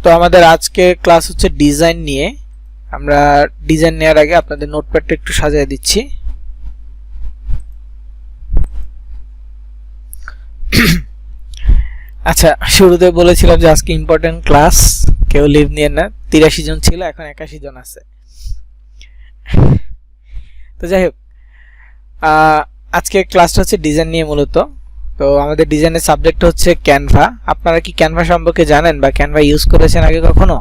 তো আমাদের আজকে ক্লাস হচ্ছে ডিজাইন নিয়ে। আমরা ডিজাইন নেওয়ার আগে আপনাদের নোটপ্যাডটা একটু সাজিয়ে দিচ্ছি। আচ্ছা, শুরুতে বলেছিলাম যে আজকে ইম্পর্টেন্ট ক্লাস, কেউ লিভ নিয়ে না। 83 জন ছিল, এখন 81 জন আছে। তো যাই হোক, আজকে ক্লাসটা হচ্ছে ডিজাইন নিয়ে মূলত। তো আমাদের ডিজাইনের সাবজেক্ট হচ্ছে ক্যানভা। আপনারা কি ক্যানভা সম্পর্কে জানেন বা ক্যানভা ইউজ করেছেন আগে কখনো?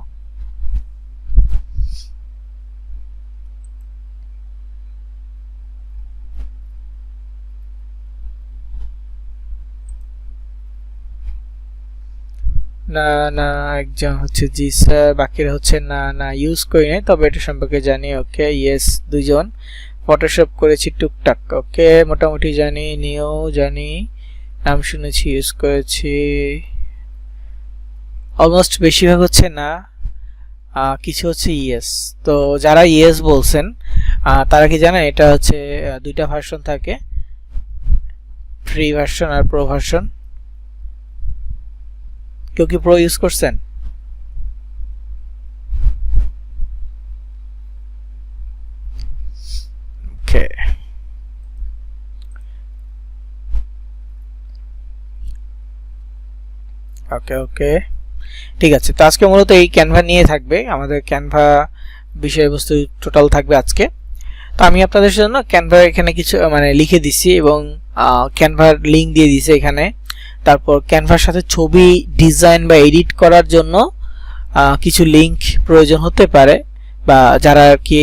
না না, একজন হচ্ছে জি স্যার, বাকিরা হচ্ছে না না ইউজ করি নাই, তবে এটা সম্পর্কে জানি। ওকে, ইয়েস দুইজন। ফটোশপ করেছি টুকটাক, ওকে মোটামুটি জানি। নিও জানি, নাম শুনেছি, ইউজ করেছি অলমোস্ট। বেশিরভাগ হচ্ছে না, কিছু হচ্ছে ইয়েস। তো যারা ইয়েস বলছেন তারা কি জানেন এটা হচ্ছে দুইটা ভার্সন থাকে, ফ্রি ভার্সন আর প্রো ভার্সন। কেউ কি প্রো ইউজ করছেন? ওকে ওকে ওকে, ঠিক আছে। তো আজকে মূলত এই ক্যানভা নিয়ে থাকবে আমাদের, ক্যানভা বিষয়বস্তু টোটাল থাকবে আজকে। তো আমি আপনাদের জন্য ক্যানভা এখানে কিছু লিখে দিছি এবং ক্যানভার লিংক দিয়ে দিছি এখানে। তারপর ক্যানভার সাথে ছবি ডিজাইন বা এডিট করার জন্য কিছু লিংক প্রয়োজন হতে পারে, বা যারা কি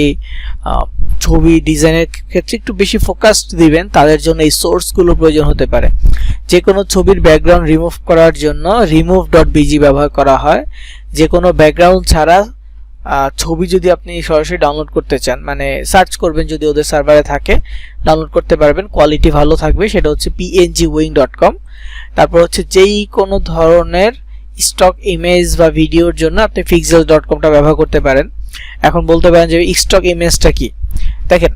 ছবি ডিজাইনের ক্ষেত্রে একটু বেশি ফোকাসড দিবেন তাদের জন্য এই সোর্সগুলো প্রয়োজন হতে পারে। যে কোনো ছবির ব্যাকগ্রাউন্ড রিমুভ করার জন্য remove.bg ব্যবহার করা হয়। যে কোনো ব্যাকগ্রাউন্ড ছাড়া ছবি যদি আপনি সরাসরি ডাউনলোড করতে চান, সার্চ করবেন যদি ওদের সার্ভারে থাকে, ডাউনলোড করতে পারবেন। কোয়ালিটি ভালো থাকবে, সেটা হচ্ছে pngwing.com। তারপর হচ্ছে যেই কোনো ধরনের স্টক ইমেজ বা ভিডিওর জন্য আপনি pixels.com-টা ব্যবহার করতে পারেন। এখন বলতে পারেন যে স্টক ইমেজটা কি। দেখেন,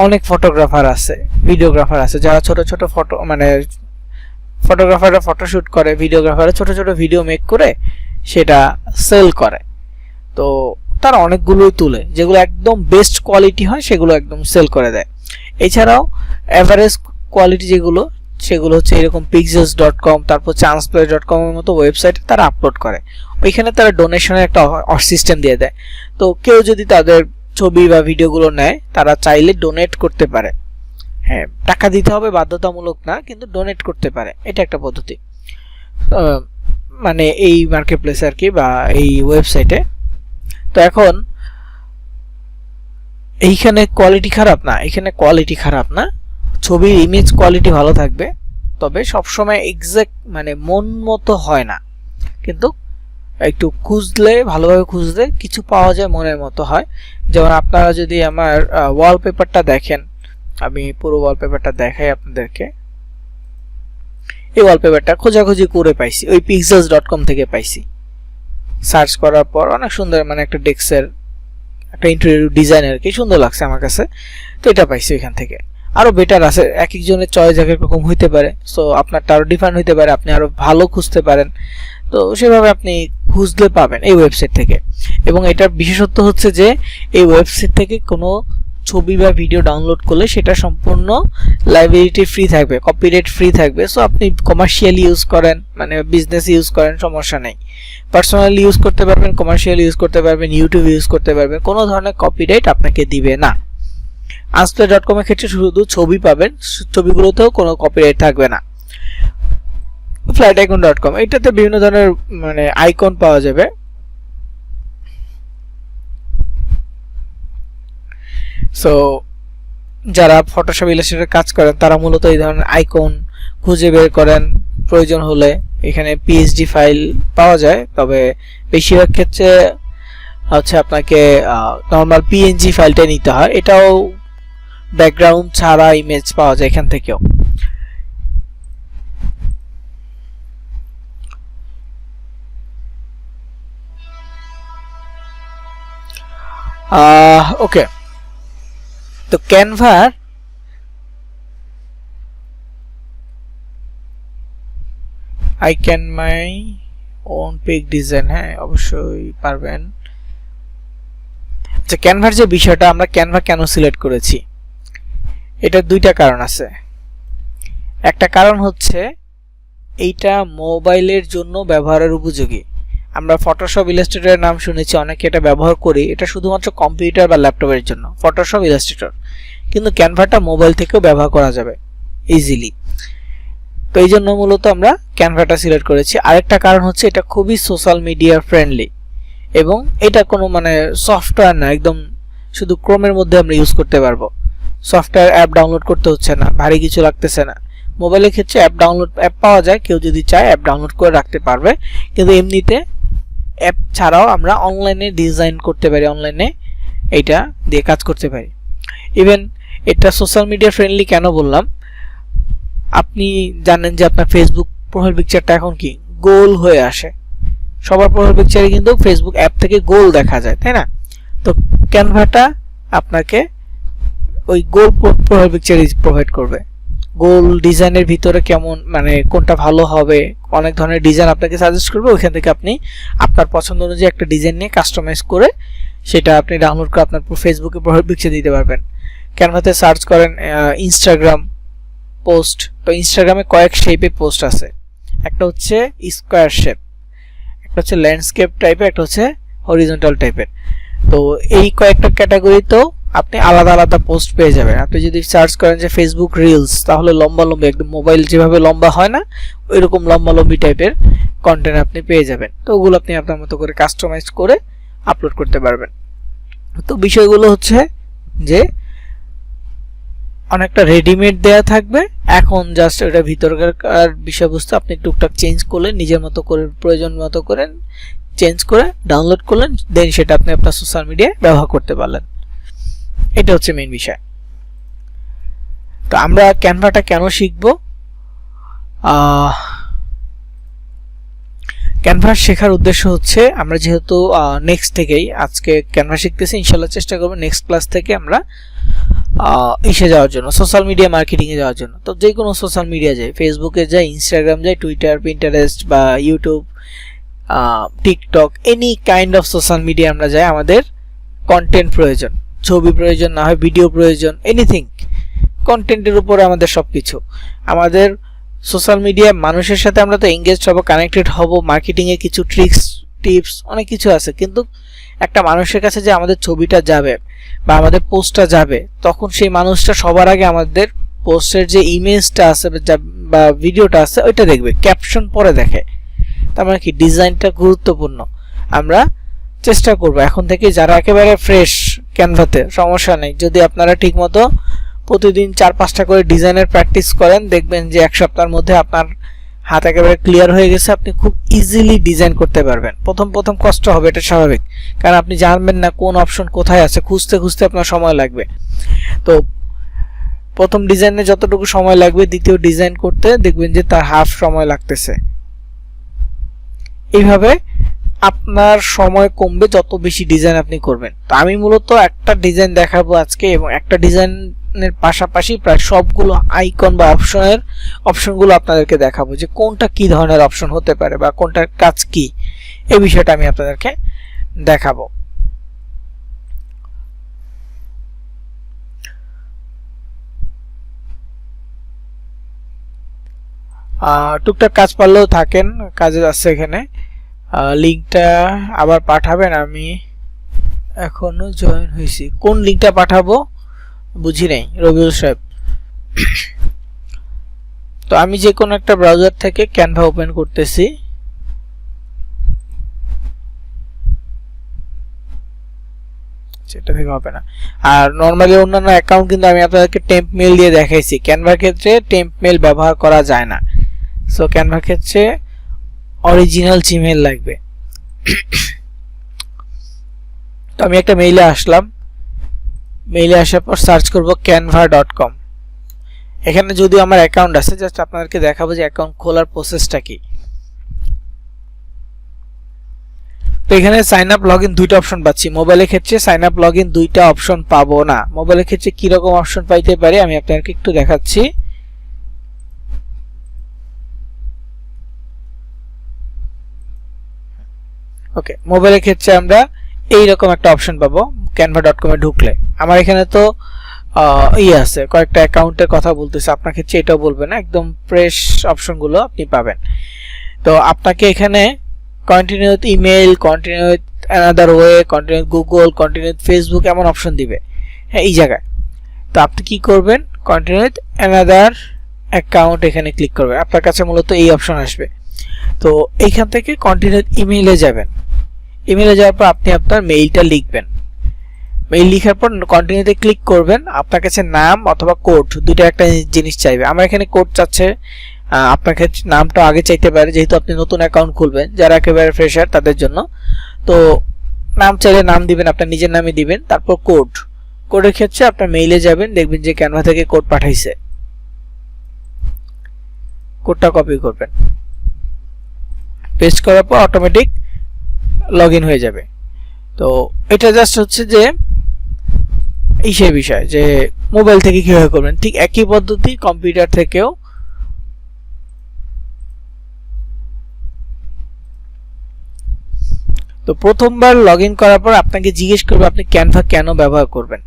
অনেক ফটোগ্রাফার আছে, ভিডিওগ্রাফার আছে, যারা ছোট ছোট ফটোগ্রাফাররা ফটোশুট করে, ভিডিওগ্রাফাররা ছোট ছোট ভিডিও মেক করে সেটা সেল করে। তো তারা অনেকগুলোই তুলে, যেগুলো একদম বেস্ট কোয়ালিটি হয় সেগুলো একদম সেল করে দেয়। এছাড়াও এভারেজ কোয়ালিটি যেগুলো, সেগুলো হচ্ছে এরকম pixels.com, তারপর chanceplay.com এর মতো ওয়েবসাইটে তারা আপলোড করে। ওইখানে তারা ডোনেশনের একটা সিস্টেম দিয়ে দেয়। তো কেউ যদি তাদের ছবি বা ভিডিওগুলো নেয়, তারা চাইলে ডোনেট করতে পারে। হ্যাঁ, টাকা দিতে হবে, বাধ্যতামূলক না, কিন্তু ডোনেট করতে পারে। এটা একটা পদ্ধতি এই মার্কেট প্লেসে আর কি, বা এই ওয়েবসাইটে। তো এখন এইখানে কোয়ালিটি খারাপ না, এখানে কোয়ালিটি খারাপ না, ছবির ইমেজ কোয়ালিটি ভালো থাকবে, তবে সবসময় এক্সাক্ট মন মতো হয় না, কিন্তু একটু খুঁজলে, ভালোভাবে খুঁজলে কিছু পাওয়া যায়, মনের মতো হয়। যেমন আপনারা যদি আমার ওয়ালপেপারটা দেখেন, আমি পুরো ওয়ালপেপারটা দেখাই আপনাদেরকে। এই ওয়ালপেপারটা খোঁজাখুঁজি করে পাইছি, ওই pixels.com থেকে পাইছি। সার্চ করার পর অনেক সুন্দর, একটা ডেস্কের একটা ইন্টেরিয়র ডিজাইন আর কি, সুন্দর লাগছে আমার কাছে। তো এটা পাইছি এখান থেকে। আরো বেটার আছে, এক একজনের চয়েস এক এক রকম হইতে পারে। সো আপনারটা আরো ডিফারেন্ট হইতে পারে, আপনি আরো ভালো খুঁজতে পারেন। তো সেভাবে আপনি খুঁজলে পাবেন এই ওয়েবসাইট থেকে। এবং এটার বিশেষত্ব হচ্ছে যে এই ওয়েবসাইট থেকে কোনো ছবি বা ভিডিও ডাউনলোড করলে সেটা সম্পূর্ণ লাইব্রেরিটি ফ্রি থাকবে, কপিরাইট ফ্রি থাকবে। সো আপনি কমার্শিয়ালি ইউজ করেন, বিজনেস ইউজ করেন, সমস্যা নেই। পার্সোনালি ইউজ করতে পারবেন, কমার্শিয়ালি ইউজ করতে পারবেন, ইউটিউব ইউজ করতে পারবেন, কোনো ধরনের কপিরাইট আপনাকে দিবে না। ansplay.com এর ক্ষেত্রে শুধু ছবি পাবেন, ছবিগুলোতেও কোনো কপিরাইট থাকবে না। flighticon.com, এটাতে বিভিন্ন ধরনের আইকন পাওয়া যাবে। সো যারা ফটোশপ ইলাস্ট্রেটর কাজ করেন তারা মূলত এই ধরনের আইকন খুঁজে বের করেন। প্রয়োজন হলে এখানে পিএসডি ফাইল পাওয়া যায়, তবে বেশিরভাগ ক্ষেত্রে হচ্ছে আপনাকে নরমাল পিএনজি ফাইলটা নিতে হয়। এটাও ব্যাকগ্রাউন্ড ছাড়া ইমেজ পাওয়া যায় এখান থেকেও। ওকে, তো ক্যানভার ওন পেজ ডিজাইন, হ্যাঁ অবশ্যই পারবেন। আচ্ছা, ক্যানভার যে বিষয়টা, আমরা ক্যানভা কেন সিলেক্ট করেছি, এটা দুইটা কারণ আছে। একটা কারণ হচ্ছে এইটা মোবাইলের জন্য ব্যবহারের উপযোগী। আমরা ফটোশপ ইলাস্ট্রেটরের নাম শুনেছি, অনেকে এটা ব্যবহার করি, এটা শুধুমাত্র কম্পিউটার বা ল্যাপটপের জন্য ফটোশপ ইলাস্ট্রেটর, কিন্তু ক্যানভাটা মোবাইল থেকেও ব্যবহার করা যাবে ইজিলি। তো এই জন্য মূলত আমরা ক্যানভাটা সিলেক্ট করেছি। আরেকটা কারণ হচ্ছে এটা খুবই সোশ্যাল মিডিয়া ফ্রেন্ডলি, এবং এটা কোনো মানে সফটওয়্যার না, একদম শুধু ক্রোমের মধ্যে আমরা ইউজ করতে পারবো। সফটওয়্যার অ্যাপ ডাউনলোড করতে হচ্ছে না, ভারী কিছু লাগতেছে না। মোবাইলের ক্ষেত্রে অ্যাপ পাওয়া যায়, কেউ যদি চায় অ্যাপ ডাউনলোড করে রাখতে পারবে, কিন্তু এমনিতে অ্যাপ ছাড়াও আমরা অনলাইনে ডিজাইন করতে পারি, অনলাইনে এইটা দিয়ে কাজ করতে পারি। ইভেন এটা সোশ্যাল মিডিয়া ফ্রেন্ডলি কেন বললাম, আপনি জানেন যে আপনার ফেসবুক প্রোফাইল পিকচারটা এখন কি গোল হয়ে আসে, সবার প্রোফাইল পিকচারে কিন্তু ফেসবুক অ্যাপ থেকে গোল দেখা যায়, তাই না? তো ক্যানভাটা আপনাকে ওই গোল প্রোফাইল পিকচার প্রোভাইড করবে। গোল ডিজাইনের ভিতরে কেমন মানে কোনটা ভালো হবে, অনেক ধরনের ডিজাইন আপনাকে সাজেস্ট করবে, ওইখান থেকে আপনি আপনার পছন্দ অনুযায়ী একটা ডিজাইন নিয়ে কাস্টমাইজ করে সেটা আপনি ডাউনলোড করে আপনার ফেসবুকে প্রোফাইল পিকচার দিতে পারবেন। ক্যানভাতে সার্চ করেন ইনস্টাগ্রাম পোস্ট, তো ইনস্টাগ্রামে কয়েক শেপে পোস্ট আছে, একটা হচ্ছে স্কোয়ার শেপ, একটা হচ্ছে ল্যান্ডস্কেপ টাইপের, একটা হচ্ছে হরিজন্টাল টাইপের। তো এই কয়েকটা ক্যাটাগরিতেও আপনি আলাদা আলাদা পোস্ট পেয়ে যাবেন। আপনি যদি সার্চ করেন যে ফেসবুক রিলস, তাহলে লম্বা লম্বি একদম মোবাইল যেভাবে লম্বা হয় না ওইরকম লম্বা লম্বি টাইপের কন্টেন্ট আপনি পেয়ে যাবেন। তো ওগুলো আপনি আপনার মতো করে কাস্টমাইজ করে আপলোড করতে পারবেন। তো বিষয়গুলো হচ্ছে যে অনেকটা রেডিমেড দেয়া থাকবে, এখন জাস্ট ওটা ভিতরকার বিষয়বস্তু আপনি টুকটাক চেঞ্জ করলেন, নিজের মতো করে প্রয়োজন মতো করে চেঞ্জ করে ডাউনলোড করলেন, দেন সেটা আপনি আপনার সোশ্যাল মিডিয়ায় ব্যবহার করতে পারলেন। এটা হচ্ছে মেইন বিষয়। তো আমরা ক্যানভাটা কেন শিখব, ক্যানভা শেখার উদ্দেশ্য হচ্ছে আমরা যেহেতু নেক্সট থেকেই আজকে ক্যানভা শিখতেছি, ইনশাল্লাহ চেষ্টা করব নেক্সট ক্লাস থেকে আমরা এসে যাওয়ার জন্য, সোশ্যাল মিডিয়া মার্কেটিং এ যাওয়ার জন্য। তো যে কোনো সোশ্যাল মিডিয়া যায়, ফেসবুকে যায়, ইনস্টাগ্রাম যায়, টুইটার, পিন্টারেস্ট বা YouTube, TikTok, any kind of social media আমরা যাই, আমাদের কন্টেন্ট প্রয়োজন, ছবি প্রয়োজন, না হয় ভিডিও প্রয়োজন, এনিথিং কন্টেন্টের উপরে আমাদের সবকিছু। আমাদের সোশ্যাল মিডিয়া মানুষের সাথে আমরা তো এঙ্গেজ হব, কানেক্টেড হব, মার্কেটিং এ কিছু ট্রিক্স টিপস অনেক কিছু আছে, কিন্তু একটা মানুষের কাছে যে আমাদের ছবিটা যাবে বা আমাদের পোস্টটা যাবে, তখন সেই মানুষটা সবার আগে আমাদের পোস্টের যে ইমেজটা আছে বা ভিডিওটা আছে ওইটা দেখবে, ক্যাপশন পরে দেখে। তার মানে কি ডিজাইনটা গুরুত্বপূর্ণ। আমরা চেষ্টা করব এখন থেকে, যারা একেবারে ফ্রেশ ক্যানভাতে সমস্যা নেই, যদি আপনারা ঠিকমতো প্রতিদিন 4-5টা করে ডিজাইনের প্র্যাকটিস করেন, দেখবেন যে এক সপ্তাহের মধ্যে আপনার হাত একেবারে ক্লিয়ার হয়ে গেছে, আপনি খুব ইজিলি ডিজাইন করতে পারবেন। প্রথম প্রথম কষ্ট হবে, এটা স্বাভাবিক, কারণ আপনি জানবেন না কোন অপশন কোথায় আছে, খুঁজতে খুঁজতে আপনার সময় লাগবে। তো প্রথম ডিজাইনে যতটুকু সময় লাগবে, দ্বিতীয় ডিজাইন করতে দেখবেন যে তার হাফ সময় লাগতেছে। এইভাবে আপনার সময় কমবে যত বেশি ডিজাইন আপনি করবেন। তো আমি মূলত একটা ডিজাইন দেখাবো আজকে, এবং একটা ডিজাইনের পাশাপাশি প্রায় সবগুলো আইকন বা অপশনগুলো আপনাদেরকে দেখাবো, যে কোনটা কি ধরনের অপশন হতে পারে বা কোনটার কাজ কি, এই বিষয়টা আমি আপনাদেরকে দেখাবো। টুকটাক কাজ পারলেও থাকেন, কাজে আছে এখানে। লিঙ্কটা আবার পাঠাবেন, আমি এখনো জয়েন হয়েছি, কোন লিঙ্কটা পাঠাবো বুঝি নাই রবিউল সাহেব। তো আমি যে কোনো একটা ব্রাউজার থেকে ক্যানভা ওপেন করতেছি, সেটা থেকে হবে না। আর নরমালি অন্যান্য অ্যাকাউন্ট কিন্তু আমি আপনাদেরকে টেম্প মেল দিয়ে দেখাইছি, ক্যানভার ক্ষেত্রে টেম্প মেল ব্যবহার করা যায় না। সো ক্যানভার ক্ষেত্রে অরিজিনাল জিমেইল লাগবে। তো আমি একটা মেইলে আসলাম, মেইলে আসার পর সার্চ করব canva.com। এখানে যদিও আমার অ্যাকাউন্ট আছে, জাস্ট আপনাদেরকে দেখাবো যে অ্যাকাউন্ট খোলার প্রসেসটা কি। তো এখানে সাইন আপ লগইন দুইটা অপশন পাচ্ছি, মোবাইলের ক্ষেত্রে সাইন আপ লগইন দুইটা অপশন পাবো না। মোবাইলের ক্ষেত্রে কি রকম অপশন পাইতে পারি আমি আপনাদেরকে একটু দেখাচ্ছি। ওকে, মোবাইলের ক্ষেত্রে আমরা এইরকম একটা অপশন পাবো canva.com এ ঢুকলে। আমার এখানে তো আছে, কয়েকটা অ্যাকাউন্টের কথা বলতেছে, আপনার ক্ষেত্রে এটাও বলবে না, একদম ফ্রেশ অপশনগুলো আপনি পাবেন। তো আপনাকে এখানে continue with email, continue with another way, continue with Google, continue with Facebook এমন অপশন দিবে, হ্যাঁ এই জায়গায়। তো আপনি কি করবেন, কন্টিনিউ উইথ অ্যানাদার অ্যাকাউন্ট এখানে ক্লিক করবেন, আপনার কাছে মূলত এই অপশন আসবে। তো এইখান থেকে কন্টিনিউ ইমেইলে যাবেন, ইমেইলে যাওয়ার পর আপনি আপনার মেইলটা লিখবেন, মেইল লেখার পর কন্টিনিউতে ক্লিক করবেন। আপনার কাছে নাম অথবা কোড দুইটা একটা জিনিস চাইবে, আমার এখানে কোড চাচ্ছে, আপনার ক্ষেত্রে নামটা আগে চাইতে পারে যেহেতু আপনি নতুন অ্যাকাউন্ট খুলবেন, যারা একেবারে ফ্রেশার তাদের জন্য। তো নাম চাইলে নাম দিবেন, আপনার নিজের নামে দিবেন, তারপর কোড, কোডের ক্ষেত্রে আপনার মেইলে যাবেন, দেখবেন যে ক্যানভা থেকে কোড পাঠাইছে, কোডটা কপি করবেন, পেস্ট করার পর অটোমেটিক লগইন হয়ে যাবে। তো এটা জাস্ট হচ্ছে যে এই সেই বিষয় যে মোবাইল থেকে কিভাবে করবেন, ঠিক একই পদ্ধতি কম্পিউটার থেকেও। তো প্রথমবার লগইন করার পর আপনাকে জিজ্ঞেস করবে আপনি ক্যানভা কেন ব্যবহার করবেন,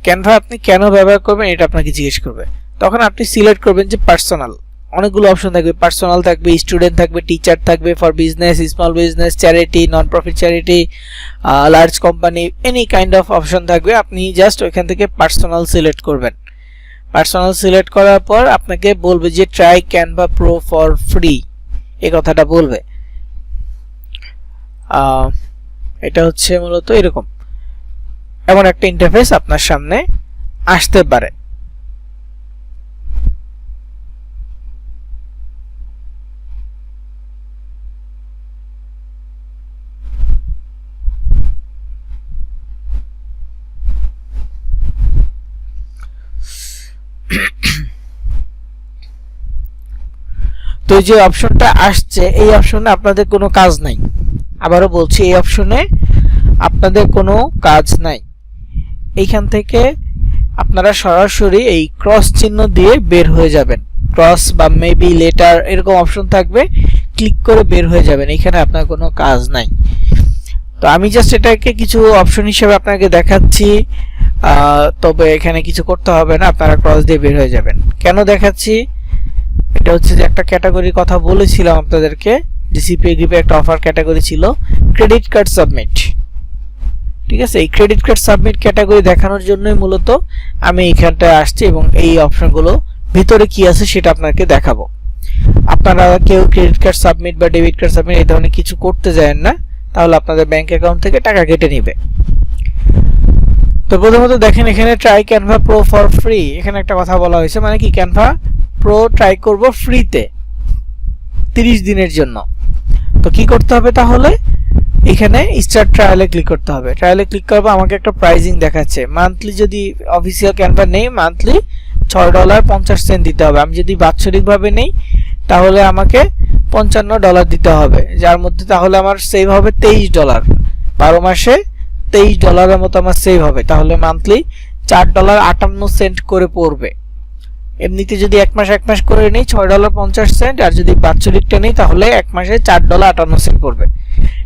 ক্যানভা আপনি কেন ব্যবহার করবেন এটা আপনাকে জিজ্ঞেস করবে। তখন আপনি সিলেক্ট করবেন যে পার্সোনাল, অনেকগুলো অপশন থাকবে, পার্সোনাল থাকবে, স্টুডেন্ট থাকবে, টিচার থাকবে, for business, small business, charity, non profit charity, large company, any kind of option থাকবে। আপনি জাস্ট ওইখান থেকে পার্সোনাল সিলেক্ট করবেন। পার্সোনাল সিলেক্ট করার পর আপনাকে বলবে যে try Canva pro for free, এই কথাটা বলবে। এটা হচ্ছে মূলত এরকম, এমন একটা ইন্টারফেস আপনার সামনে আসতে পারে। তো যে অপশনটা আসছে এই অপশনে আপনাদের কোনো কাজ নাই, আবারও বলছি এই অপশনে আপনাদের কোনো কাজ নাই। এইখান থেকে আপনারা সরাসরি এই ক্রস চিহ্ন দিয়ে বের হয়ে যাবেন, ক্রস বা মেবি লেটার এরকম অপশন থাকবে, ক্লিক করে বের হয়ে যাবেন, এখানে আপনার কোনো কাজ নাই। তো আমি জাস্ট এটাকে কিছু অপশন হিসেবে আপনাকে দেখাচ্ছি, তবে এখানে কিছু করতে হবে না, আপনারা ক্রস দিয়ে বের হয়ে যাবেন। কেন দেখাচ্ছি, এটা হচ্ছে যে একটা ক্যাটাগরির কথা বলেছিলাম আপনাদেরকে, ডিসিপি গ্রুপে একটা অফার ক্যাটাগরি ছিল ক্রেডিট কার্ড সাবমিট, ঠিক আছে। এই ক্রেডিট কার্ড সাবমিট ক্যাটাগরি দেখানোর জন্যই মূলত আমি এইখানটায় আসছি এবং এই অপশনগুলো ভিতরে কি আছে সেটা আপনাকে দেখাবো। আপনারা কেউ ক্রেডিট কার্ড সাবমিট বা ডেবিট কার্ড সাবমিট এই ধরনের কিছু করতে যাবেন না, তাহলে আপনাদের ব্যাংক অ্যাকাউন্ট থেকে টাকা কেটে নেবে। তো প্রথমত দেখেন এখানে try Canva pro for free, এখানে একটা কথা বলা হয়েছে, মানে কি ক্যানভা প্রো ট্রাই করব ফ্রিতে 30 দিনের জন্য। তো কি করতে হবে, তাহলে এখানে স্টার্ট ট্রায়ালে ক্লিক করতে হবে। ট্রায়ালে ক্লিক করব, আমাকে একটা প্রাইজিং দেখাচ্ছে, মান্থলি যদি অফিসিয়াল ক্যানভা নেই মান্থলি $6.50 দিতে হবে। আমি যদি বাৎসরিকভাবে নেই তাহলে আমাকে $55 দিতে হবে, যার মধ্যে তাহলে আমার সেভ হবে $23, 12 মাসে $23 মতো আমার সেভ হবে, তাহলে মান্থলি $4.58 করে পড়বে। এমনিতে যদি এক মাস করে নেই $6.50, আর যদি বাৎসরিকটা নেই তাহলে এক মাসে $4.58 পড়বে।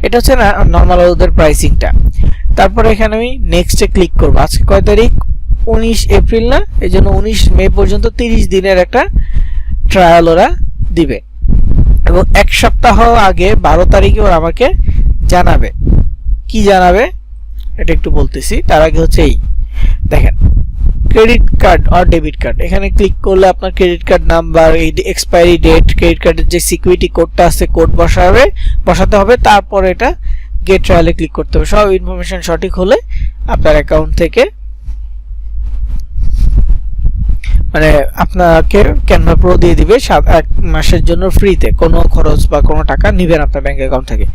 এটা হচ্ছে না নর্মাল ওদের প্রাইসিংটা। তারপরে এখানে আমি নেক্সটে ক্লিক করব। আজকে কয় তারিখ, 19 এপ্রিল না, এই জন্য 19 মে পর্যন্ত 30 দিনের একটা ট্রায়াল ওরা দিবে এবং এক সপ্তাহ আগে 12 তারিখে ওরা আমাকে জানাবে। কি জানাবে এটা একটু বলতেছি, তার আগে হচ্ছে এই দেখেন ক্রেডিট কার্ড আর ডেবিট কার্ড, এখানে ক্লিক করলে আপনার ক্রেডিট কার্ড নাম্বার, এই এক্সপায়ারি ডেট, ক্রেডিট কার্ডের যে সিকিউরিটি কোডটা আছে কোড বসাতে হবে, তারপর এটা গেট ট্রায়ালে ক্লিক করতে হবে। সব ইনফরমেশন সঠিক হলে আপনার অ্যাকাউন্ট থেকে মানে আপনাকে ক্যানভা প্রো দিয়ে দিবে 1 মাসের জন্য ফ্রিতে, কোনো খরচ বা কোনো টাকা নিবেন আপনার ব্যাংক অ্যাকাউন্ট থেকে।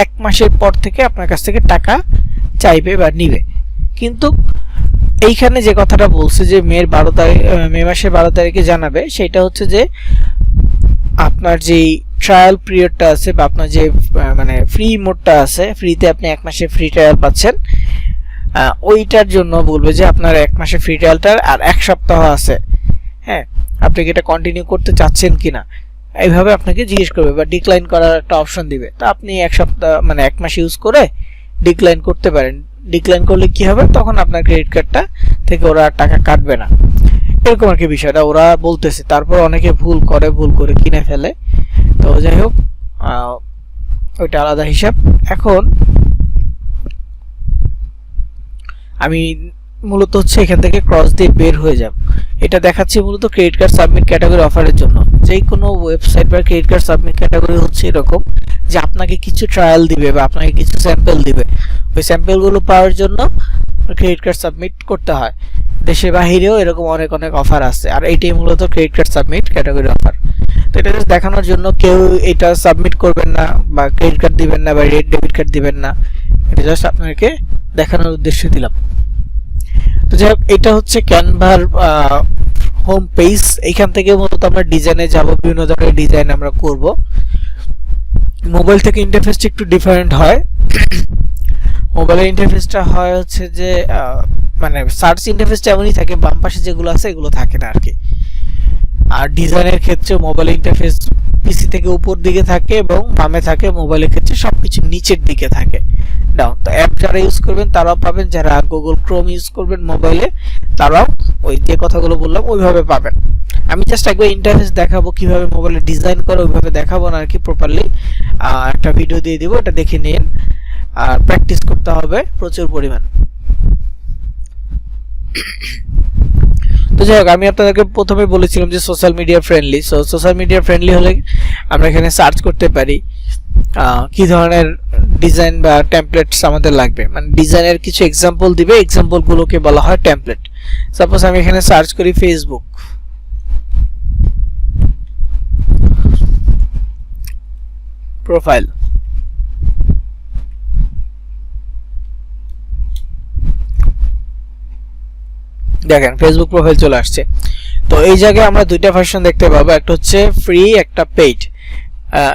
1 মাসের পর থেকে আপনার কাছ থেকে টাকা চাইবে বা নিবে। কিন্তু এইখানে যে কথাটা বলছে যে মে মাসের 12 তারিখে জানাবে, সেটা হচ্ছে যে আপনার যে ট্রায়াল পিরিয়ডটা আছে বা আপনার যে মানে ফ্রি মোডটা আছে, ফ্রিতে আপনি 1 মাসের ফ্রি ট্রায়াল পাচ্ছেন, ওইটার জন্য বলবে যে আপনার 1 মাসের ফ্রি ট্রায়ালটার আর 1 সপ্তাহ আছে, হ্যাঁ আপনি কি এটা কন্টিনিউ করতে চাচ্ছেন কিনা। এইভাবে আপনাকে জিজ্ঞেস করবে বা ডিক্লাইন করার একটা অপশন দিবে। তো আপনি এক সপ্তাহ মানে 1 মাস ইউজ করে ডিক্লাইন করতে পারেন। ডিক্লাইন করলে কি হবে, তখন আপনার ক্রেডিট কার্ডটা থেকে ওরা টাকা কাটবে না, এরকম আর কি বিষয়টা ওরা বলতেছে। তারপর অনেকে ভুল করে কিনে ফেলে। তো যাই হোক, ওইটা আলাদা হিসাব। এখন আমি মূলত হচ্ছে এখান থেকে ক্রস দিয়ে বের হয়ে যাব। এটা দেখাচ্ছি মূলত ক্রেডিট কার্ড সাবমিট ক্যাটাগরি অফারের জন্য। যেই কোনো ওয়েবসাইট বা ক্রেডিট কার্ড সাবমিট ক্যাটাগরি হচ্ছে এরকম যে আপনাকে কিছু ট্রায়াল দিবে বা আপনাকে কিছু স্যাম্পল দিবে। ওই স্যাম্পলগুলো পাওয়ার জন্য ক্রেডিট কার্ড সাবমিট করতে হয়। দেশের বাহিরেও এরকম অনেক অফার আছে, আর এইটাই মূলত credit card submit category offer. তো এটা জাস্ট দেখানোর জন্য কেউ এটা সাবমিট করবেন না বা ক্রেডিট কার্ড দিবেন না বা রেড ডেবিট কার্ড দিবেন না, এটা জাস্ট আপনাকে দেখানোর উদ্দেশ্যে দিলাম। তো যাই হোক, এটা হচ্ছে ক্যানভার হোম পেজ। এইখান থেকে মূলত আমরা ডিজাইনে যাব, বিভিন্ন ধরনের ডিজাইন আমরা করব। মোবাইল থেকে ইন্টারফেসটা একটু ডিফারেন্ট হয়। মোবাইলের ইন্টারফেসটা হয় হচ্ছে যে মানে সার্চ ইন্টারফেসটা এমনই থাকে, বাম পাশে যেগুলো আছে এগুলো থাকে না আর কি। আর ডিজাইনের ক্ষেত্রে মোবাইল ইন্টারফেস পিসি থেকে উপর দিকে থাকে এবং বামে থাকে, মোবাইলের ক্ষেত্রে সবকিছু নিচের দিকে থাকে ডাউন। তো অ্যাপ যারা ইউজ করবেন তারাও পাবেন, যারা গুগল ক্রোম ইউজ করবেন মোবাইলে তারাও ওই যে কথাগুলো বললাম ওইভাবে পাবেন। আমি জাস্ট একবার ইন্টারফেস দেখাবো কিভাবে মোবাইলে ডিজাইন করে, ওইভাবে দেখাবো না আর কি প্রপারলি। একটা ভিডিও দিয়ে দিব, এটা দেখে নিন। আর প্র্যাকটিস করতে হবে প্রচুর পরিমাণ। তো যাই হোক, আমি আপনাদেরকে প্রথমে বলেছিলাম যে social media friendly. So social media friendly হলে আমরা এখানে সার্চ করতে পারি কি ধরনের ডিজাইন বা টেমপ্লেটস আমাদের লাগবে, মানে ডিজাইনের কিছু এক্সাম্পল দিবে, এক্সাম্পলগুলোকে বলা হয় টেমপ্লেট। সাপোজ আমি এখানে সার্চ করি ফেসবুক প্রোফাইল। দেখেন ফেসবুক প্রোফাইল চলে আসছে। তো এই জায়গায় আমরা দুইটা ভার্সন দেখতে পাবো, একটা হচ্ছে ফ্রি, একটা পেইড।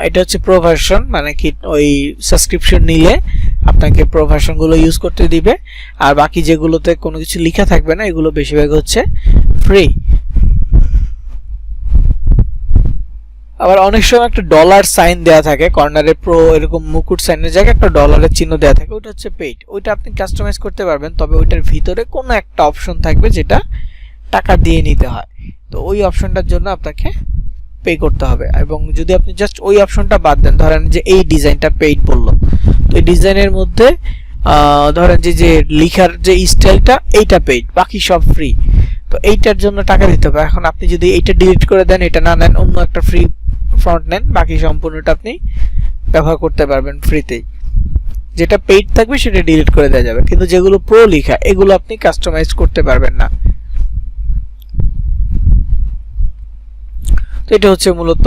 এটা হচ্ছে প্রো ভার্সন, মানে কি ওই সাবস্ক্রিপশন নিলে আপনাকে প্রো ভার্সনগুলো ইউজ করতে দিবে, আর বাকি যেগুলোতে কোনো কিছু লেখা থাকবে না এগুলো বেশিরভাগ হচ্ছে ফ্রি। আবার অনেক সময় একটা ডলার সাইন দেওয়া থাকে কর্নারে, প্রো এরকম মুকুট সাইনের জায়গায় একটা ডলারের চিহ্ন দেওয়া থাকে, ওটা হচ্ছে পেইড। ওইটা আপনি কাস্টমাইজ করতে পারবেন, তবে ওইটার ভিতরে কোনো একটা অপশন থাকবে যেটা টাকা দিয়ে নিতে হয়। তো ওই অপশনটার জন্য আপনাকে পে করতে হবে। এবং যদি আপনি জাস্ট ওই অপশনটা বাদ দেন, ধরেন যে এই ডিজাইনটা পেইড বললো, তো এই ডিজাইনের মধ্যে ধরেন যে লেখার যে স্টাইলটা এইটা পেইড, বাকি সব ফ্রি। তো এইটার জন্য টাকা দিতে হবে। এখন আপনি যদি এইটা ডিলিট করে দেন, এটা না নেন, অন্য একটা ফ্রি ফন্ট নেন, বাকি সম্পূর্ণটা আপনি ব্যবহার করতে পারবেন ফ্রিতেই। যেটা পেইড থাকবে সেটা ডিলিট করে দেওয়া যাবে, কিন্তু যেগুলো প্রো লেখা এগুলো আপনি কাস্টমাইজ করতে পারবেন না। তো এটা হচ্ছে মূলত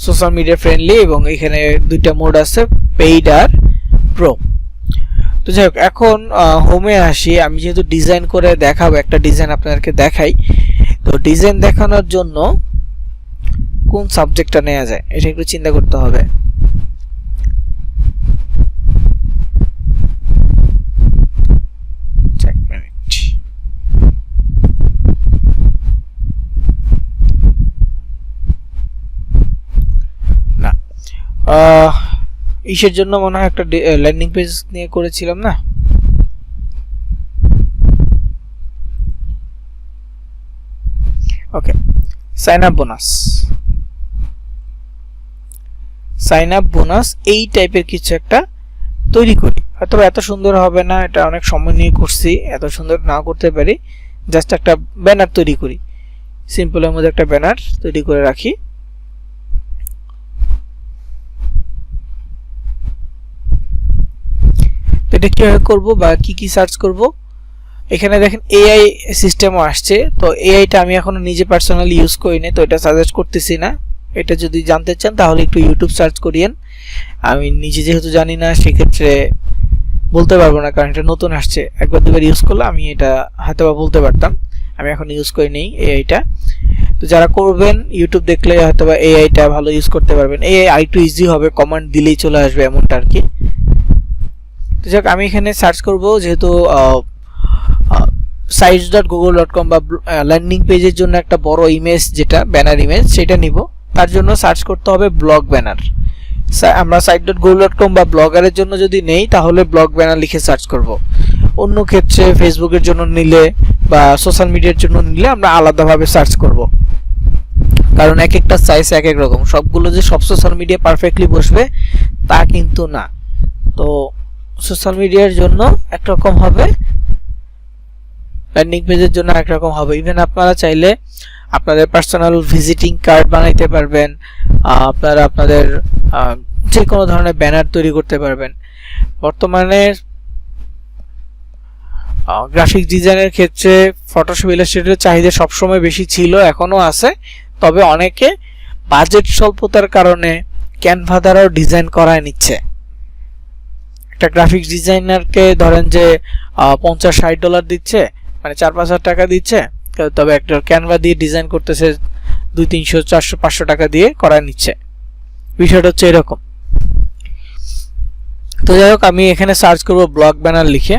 সোশ্যাল মিডিয়া ফ্রেন্ডলি, এবং এখানে দুইটা মোড আছে, পেইড আর প্রো। তো যাই হোক, এখন হোমে আসি। আমি যেহেতু ডিজাইন করে দেখাবো, একটা ডিজাইন আপনাদেরকে দেখাই। তো ডিজাইন দেখানোর জন্য কোন সাবজেক্টটা নেওয়া যায় এটা একটু চিন্তা করতে হবে। না, ইসের জন্য মনে হয় একটা ল্যান্ডিং পেজ নিয়ে করেছিলাম না। Okay, sign up bonus. Sign up bonus এই টাইপের কিছু একটা তৈরি করি। হয়তো এত সুন্দর হবে না, এটা অনেক সময় নিয়ে করছি, এত সুন্দর না করতে পারি। জাস্ট একটা ব্যানার তৈরি করি, সিম্পলের মধ্যে একটা ব্যানার তৈরি করে রাখি। তো এটা কিভাবে করবো বা কি সার্চ করব, এখানে দেখেন এআই সিস্টেমও আসছে। তো এআইটা আমি এখনো নিজে পার্সোনালি ইউজ করিনি, তো এটা সাজেস্ট করতেছি না। এটা যদি জানতে চান তাহলে একটু ইউটিউব সার্চ করিয়েন। আমি নিজে যেহেতু জানি না সেক্ষেত্রে বলতে পারবো না, কারণ এটা নতুন আসছে। একবার দুবার ইউজ করলে আমি এটা হয়তো বা বলতে পারতাম, আমি এখন ইউজ করি নেই এআইটা। তো যারা করবেন ইউটিউব দেখলে হয়তো বা এআইটা ভালো ইউজ করতে পারবেন। এআই আরেকটু ইজি হবে, কমান্ড দিলেই চলে আসবে এমনটা আর কি। তো যাক, আমি এখানে সার্চ করব, যেহেতু sites.google.com বা ল্যান্ডিং পেজের জন্য একটা বড় ইমেজ, যেটা ব্যানার ইমেজ, সেটা নিব। তার জন্য সার্চ করতে হবে ব্লগ ব্যানার। আমরা site.google.com বা ব্লগারের জন্য যদি নেই তাহলে ব্লগ ব্যানার লিখে সার্চ করব। অন্য ক্ষেত্রে ফেসবুকের জন্য নিলে বা সোশ্যাল মিডিয়ার জন্য নিলে আমরা আলাদাভাবে সার্চ করব, কারণ এক একটা সাইজ এক এক রকম। সবগুলো যে সব সোশ্যাল মিডিয়া পারফেক্টলি বসবে তা কিন্তু না। তো সোশ্যাল মিডিয়ার জন্য একরকম হবে, ল্যান্ডিং পেজের জন্য একরকম হবে। ইভেন আপনারা চাইলে আপনাদের পার্সোনাল ভিজিটিং কার্ড বানাইতে পারবেন, আপনারা আপনাদের যে কোনো ধরনের ব্যানার তৈরি করতে পারবেন। বর্তমানে গ্রাফিক ডিজাইনের ক্ষেত্রে ফটোশপ ইলাস্ট্রেটরের চাহিদা সবসময় বেশি ছিল, এখনো আছে। তবে অনেকে বাজেট স্বল্পতার কারণে ক্যানভা দ্বারাও ডিজাইন করায় নিচ্ছে। একটা গ্রাফিক ডিজাইনারকে ধরেন যে $50-60 দিচ্ছে, মানে 4-5 হাজার টাকা দিচ্ছে, তবে একটা ক্যানভা দিয়ে ডিজাইন করতেছে 200-300-400-500 টাকা দিয়ে করায় নিচ্ছে। বিষয়টা হচ্ছে এরকম। তো যাই হোক, আমি এখানে সার্চ করব ব্লগ ব্যানার লিখে।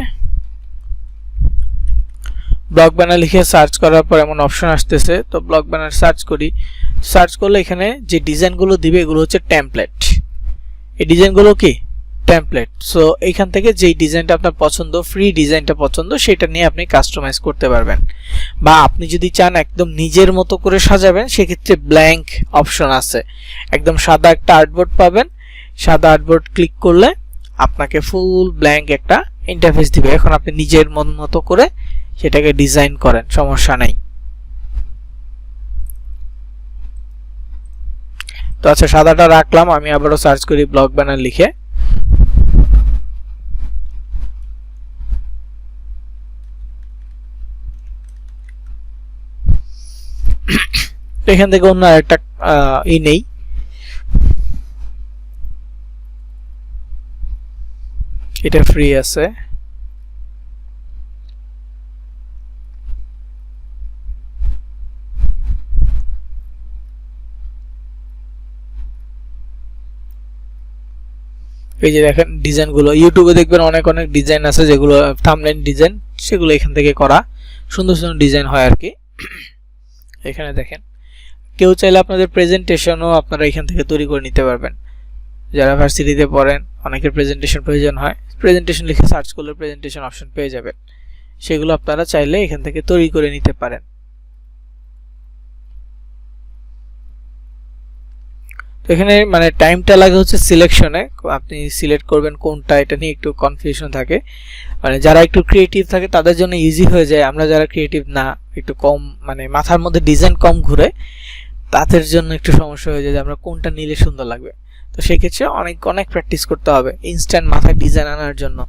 ব্লগ ব্যানার লিখে সার্চ করার পর এমন অপশন আসতেছে, তো ব্লগ ব্যানার সার্চ করি। সার্চ করলে এখানে যে ডিজাইনগুলো দিবে এগুলো হচ্ছে টেমপ্লেট। এই ডিজাইনগুলো কি টেমপ্লেট। সো এইখান থেকে যেই ডিজাইনটা আপনার পছন্দ, ফ্রি ডিজাইনটা পছন্দ, সেটা নিয়ে আপনি কাস্টমাইজ করতে পারবেন। বা আপনি যদি চান একদম নিজের মতো করে সাজাবেন, সেক্ষেত্রে ব্ল্যাঙ্ক অপশন আছে। একদম সাদা একটা আর্টবোর্ড পাবেন, সাদা আর্টবোর্ড ক্লিক করলে আপনাকে ফুল ব্ল্যাঙ্ক একটা ইন্টারফেস দিবে। এখন আপনি নিজের মন মতো করে সেটাকে ডিজাইন করেন, সমস্যা নেই। তো আচ্ছা, সাদাটা রাখলাম। আমি আবারও সার্চ করি ব্লগ ব্যানার লিখে। এখান থেকে অন্য আরেকটা নেই। এটা ফ্রি আছে। এই যে দেখেন ডিজাইনগুলো, ইউটিউবে দেখবেন অনেক অনেক ডিজাইন আছে যেগুলো থাম্বনেইল ডিজাইন, সেগুলো এখান থেকে করা সুন্দর সুন্দর ডিজাইন হয় আর কি। এখানে দেখেন, কেউ চাইলে আপনাদের প্রেজেন্টেশনও আপনারা এখান থেকে তৈরি করে নিতে পারবেন। যারা ভার্সিটিতে পড়েন অনেকের প্রেজেন্টেশন প্রয়োজন হয়, প্রেজেন্টেশন লিখে সার্চ করলে প্রেজেন্টেশন অপশন পেয়ে যাবেন। সেগুলো আপনারা চাইলে এখান থেকে তৈরি করে নিতে পারেন। তো এখানে মানে টাইমটা লাগে হচ্ছে সিলেকশনে, আপনি সিলেক্ট করবেন কোনটা, এটা নিয়ে একটু কনফিউশন থাকে। মানে যারা একটু ক্রিয়েটিভ থাকে তাদের জন্য ইজি হয়ে যায়। আমরা যারা ক্রিয়েটিভ না, একটু কম মানে মাথার মধ্যে ডিজাইন কম ঘুরে, তাদের জন্য একটু সমস্যা হয়ে যায় যে আমরা কোনটা নিলে সুন্দর লাগবে। তো সেক্ষেত্রে অনেক অনেক প্র্যাকটিস করতে হবে ইনস্ট্যান্ট মাথায় ডিজাইন আনার জন্য।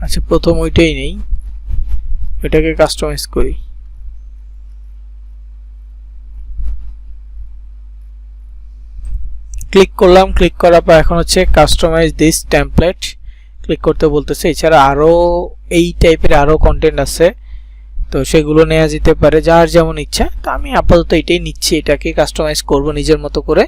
আচ্ছা, প্রথম ওইটাই নেই, ওইটাকে কাস্টমাইজ করি। ক্লিক করলাম, ক্লিক করার পর এখন হচ্ছে কাস্টমাইজ দিস টেমপ্লেট ক্লিক করতে বলতেছে। এছাড়া আরো এই টাইপের আরো কন্টেন্ট আছে, তো সেগুলো নেওয়া যেতে পারে যার যেমন ইচ্ছা। তো আমি আপাতত এটাই নিচ্ছি, এটাকে কাস্টমাইজ করব নিজের মতো করে।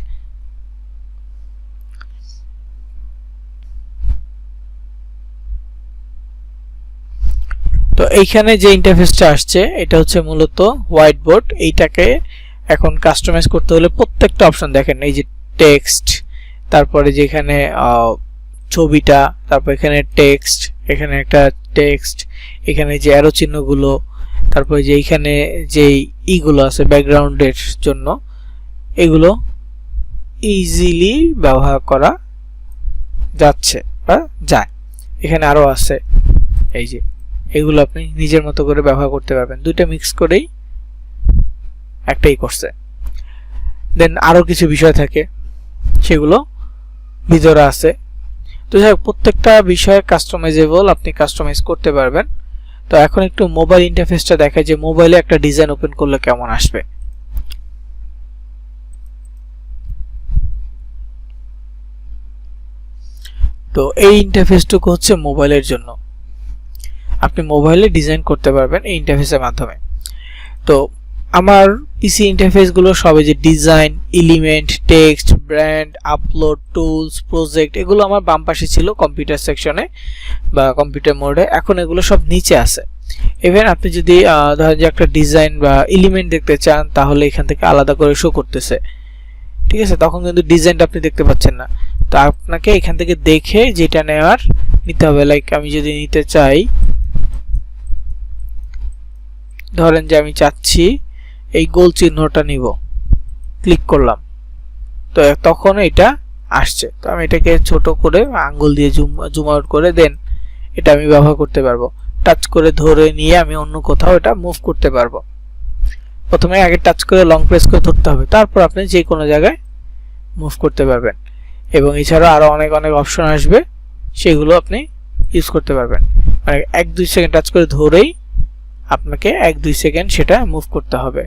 তো এইখানে যে ইন্টারফেসটা আসছে এটা হচ্ছে মূলত হোয়াইট বোর্ড। এইটাকে এখন কাস্টমাইজ করতে হলে প্রত্যেকটা অপশন দেখেন, এই যে টেক্সট, তারপরে যেখানে ছবিটা, তারপর এখানে টেক্সট, এখানে একটা টেক্সট, এখানে যে অ্যারো চিহ্নগুলো, তারপরে যে এইখানে যে ইগুলো আছে ব্যাকগ্রাউন্ডের জন্য, এগুলো ইজিলি ব্যবহার করা যাচ্ছে বা যায়। এখানে আরো আছে, এই যে এগুলো আপনি নিজের মতো করে ব্যবহার করতে পারবেন। দুইটা মিক্স করেই একটাই করছে। দেন আরো কিছু বিষয় থাকে, সেগুলো ভিতরে আছে। তো যাই হোক, প্রত্যেকটা বিষয় কাস্টমাইজেবল, আপনি কাস্টমাইজ করতে পারবেন। তো এখন একটু মোবাইল ইন্টারফেসটা দেখায় যে মোবাইলে একটা ডিজাইন ওপেন করলে কেমন আসবে। তো এই ইন্টারফেসটুকু হচ্ছে মোবাইলের জন্য, আপনি মোবাইলে ডিজাইন করতে পারবেন এই ইন্টারফেসের মাধ্যমে। তো আমার পিসি ইন্টারফেসগুলো সবে যে design, element, text, brand, upload, tools, project এগুলো আমার বাম পাশে ছিল কম্পিউটার সেকশনে বা কম্পিউটার মোডে, এখন এগুলো সব নিচে আছে। ইভেন আপনি যদি ধরেন যে একটা ডিজাইন বা এলিমেন্ট দেখতে চান তাহলে এখান থেকে আলাদা করে শো করতেছে, ঠিক আছে, তখন কিন্তু ডিজাইনটা আপনি দেখতে পাচ্ছেন না। তো আপনাকে এখান থেকে দেখে যেটা নেওয়ার নিতে হবে। লাইক আমি যদি নিতে চাই, ধরেন যে আমি চাচ্ছি এই গোল চিহ্নটা নিব, ক্লিক করলাম, তো তখন এটা আসছে। তো আমি এটাকে ছোট করে আঙ্গুল দিয়ে জুম আউট করে দেন এটা আমি ব্যবহার করতে পারবো। টাচ করে ধরে নিয়ে আমি অন্য কোথাও এটা মুভ করতে পারবো। প্রথমে আগে টাচ করে লং প্রেস করে ধরতে হবে, তারপর আপনি যে কোনো জায়গায় মুভ করতে পারবেন। এবং এছাড়াও আরো অনেক অপশন আসবে, সেগুলো আপনি ইউজ করতে পারবেন। মানে 1-2 সেকেন্ড টাচ করে ধরেই আপনাকে 1-2 সেকেন্ড সেটা মুভ করতে হবে।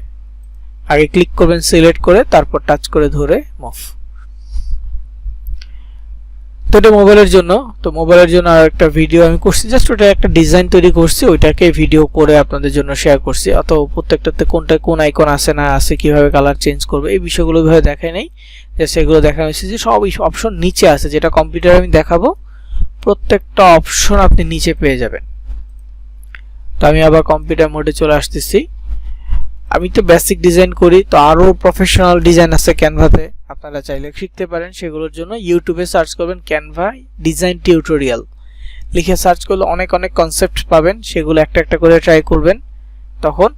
আগে ক্লিক করবেন সিলেক্ট করে, তারপর টাচ করে ধরে মুভ। তো এটা মোবাইলের জন্য। তো মোবাইলের জন্য আর একটা ভিডিও আমি করছি, জাস্ট ওটা একটা ডিজাইন তৈরি করছি, ওইটাকে ভিডিও করে আপনাদের জন্য শেয়ার করছি। অত প্রত্যেকটাতে কোন আইকন আছে না আছে, কিভাবে কালার চেঞ্জ করবে, এই বিষয়গুলো ভাবে দেখাই নাই, যে সেগুলো দেখা হয়েছে যে সব অপশন নিচে আছে। যেটা কম্পিউটারে আমি দেখাবো প্রত্যেকটা অপশন আপনি নিচে পেয়ে যাবেন। তো আমি আবার কম্পিউটার মোডে চলে আসতেছি। আমি তো বেসিক ডিজাইন করি, তো আরো প্রফেশনাল ডিজাইন আছে ক্যানভাতে, আপনারা চাইলে শিখতে পারেন। সেগুলোর জন্য ইউটিউবে সার্চ করবেন ক্যানভা ডিজাইন টিউটোরিয়াল লিখে সার্চ করলে অনেক কনসেপ্ট পাবেন, সেগুলো একটা একটা করে ট্রাই করবেন, তখন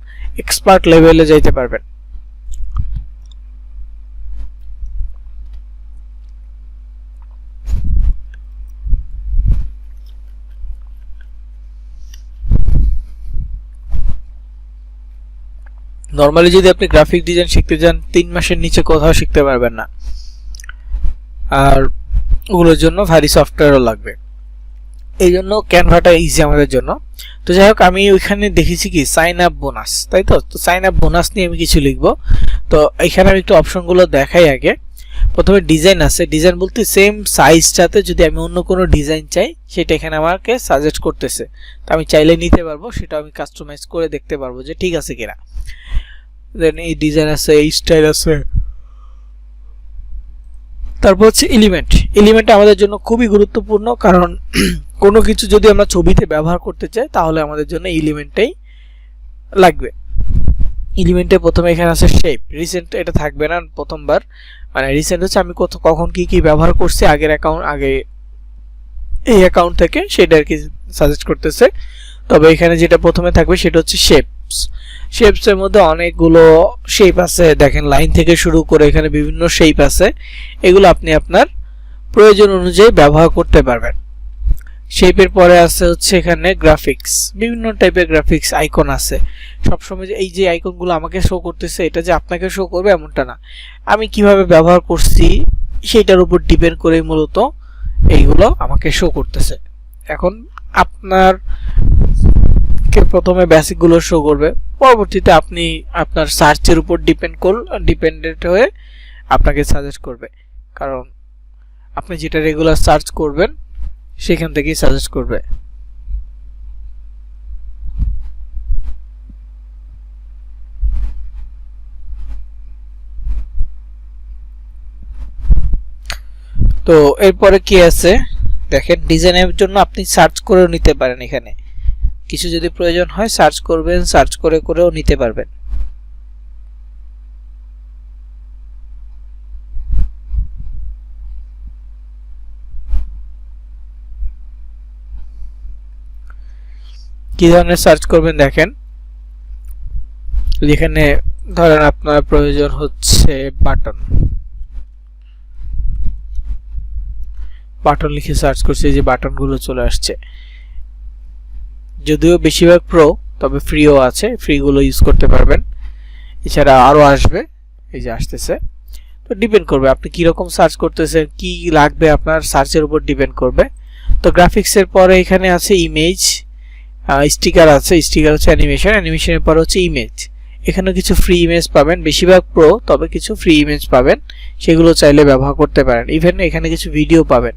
এক্সপার্ট লেভেলে যাইতে পারবেন। নরমালি যদি আপনি গ্রাফিক ডিজাইন শিখতে যান 3 মাসের নিচে কোথাও শিখতে পারবেন না, আর ওগুলোর জন্য ভারী সফটওয়্যারও লাগবে। এই জন্য ক্যানভাটা ইজি আমাদের জন্য। তো যাই হোক, আমি ওইখানে দেখেছি কি সাইন আপ বোনাস, তাই তো। তো সাইন আপ বোনাস নিয়ে আমি কিছু লিখবো। তো এখানে আমি একটু অপশনগুলো দেখাই আগে। প্রথমে ডিজাইন আছে, ডিজাইন বলতে সেম সাইজটাতে যদি আমি অন্য কোনো ডিজাইন চাই সেটা এখানে আমাকে সাজেস্ট করতেছে। তো আমি চাইলে নিতে পারবো, সেটা আমি কাস্টমাইজ করে দেখতে পারবো যে ঠিক আছে কিনা। দেন এই ডিজাইন আছে, এই স্টাইল আছে। তারপর হচ্ছে এলিমেন্ট। এলিমেন্ট আমাদের জন্য খুবই গুরুত্বপূর্ণ, কারণ কোনো কিছু যদি আমরা ছবিতে ব্যবহার করতে চাই তাহলে আমাদের জন্য এলিমেন্টটাই লাগবে। এলিমেন্টে প্রথমে এখানে আছে শেপ। রিসেন্ট এটা থাকবে না প্রথমবার, মানে রিসেন্ট হচ্ছে আমি কখন কি ব্যবহার করছি আগের অ্যাকাউন্ট, আগে এই অ্যাকাউন্ট থেকে সেটা আর কি সাজেস্ট করতেছে। তবে এখানে যেটা প্রথমে থাকবে সেটা হচ্ছে শেপস। শেপসের মধ্যে অনেকগুলো শেপ আছে, দেখেন লাইন থেকে শুরু করে এখানে বিভিন্ন শেপ আছে। এগুলো আপনি আপনার প্রয়োজন অনুযায়ী ব্যবহার করতে পারবেন। শেপের পরে আছে হচ্ছে এখানে গ্রাফিক্স, বিভিন্ন টাইপের গ্রাফিক্স আইকন আছে। সবসময় যে এই যে আইকনগুলো আমাকে শো করতেছে এটা যে আপনাকে শো করবে এমনটা না, আমি কিভাবে ব্যবহার করছি সেটার উপর ডিপেন্ড করে মূলত এইগুলো আমাকে শো করতেছে। এখন আপনার কে প্রথমে বেসিক গুলো শো করবে, পরবর্তীতে আপনি আপনার সার্চের উপর ডিপেন্ডেন্ট হয়ে আপনাকে সাজেস্ট করবে, কারণ আপনি যেটা রেগুলার সার্চ করবেন সেখান থেকেই সাজেস্ট করবে। তো এরপরে কি আছে দেখেন, ডিজাইনের জন্য আপনি সার্চ করেও নিতে পারেন। এখানে কিছু যদি প্রয়োজন হয় সার্চ করবেন, সার্চ করেও নিতে পারবেন। কি ধরনের সার্চ করবেন দেখেন, যেখানে ধরেন আপনার প্রয়োজন হচ্ছে বাটন লিখে সার্চ করছি, যে বাটনগুলো চলে আসছে। যদিও বেশিরভাগ প্রো, তবে ফ্রিও আছে, ফ্রিগুলো ইউজ করতে পারবেন। এছাড়া আরো আসবে, এই যে আসতেছে। তো ডিপেন্ড করবে আপনি কি রকম সার্চ করতেছেন, কি লাগবে আপনার সার্চের উপর ডিপেন্ড করবে। তো গ্রাফিক্সের পরে এখানে আছে ইমেজ, স্টিকার আছে, স্টিকার হচ্ছে অ্যানিমেশন, অ্যানিমেশনের পরে হচ্ছে ইমেজ। এখানে কিছু ফ্রি ইমেজ পাবেন, বেশিরভাগ প্রো, তবে কিছু ফ্রি ইমেজ পাবেন, সেগুলো চাইলে ব্যবহার করতে পারেন। ইভেন এখানে কিছু ভিডিও পাবেন,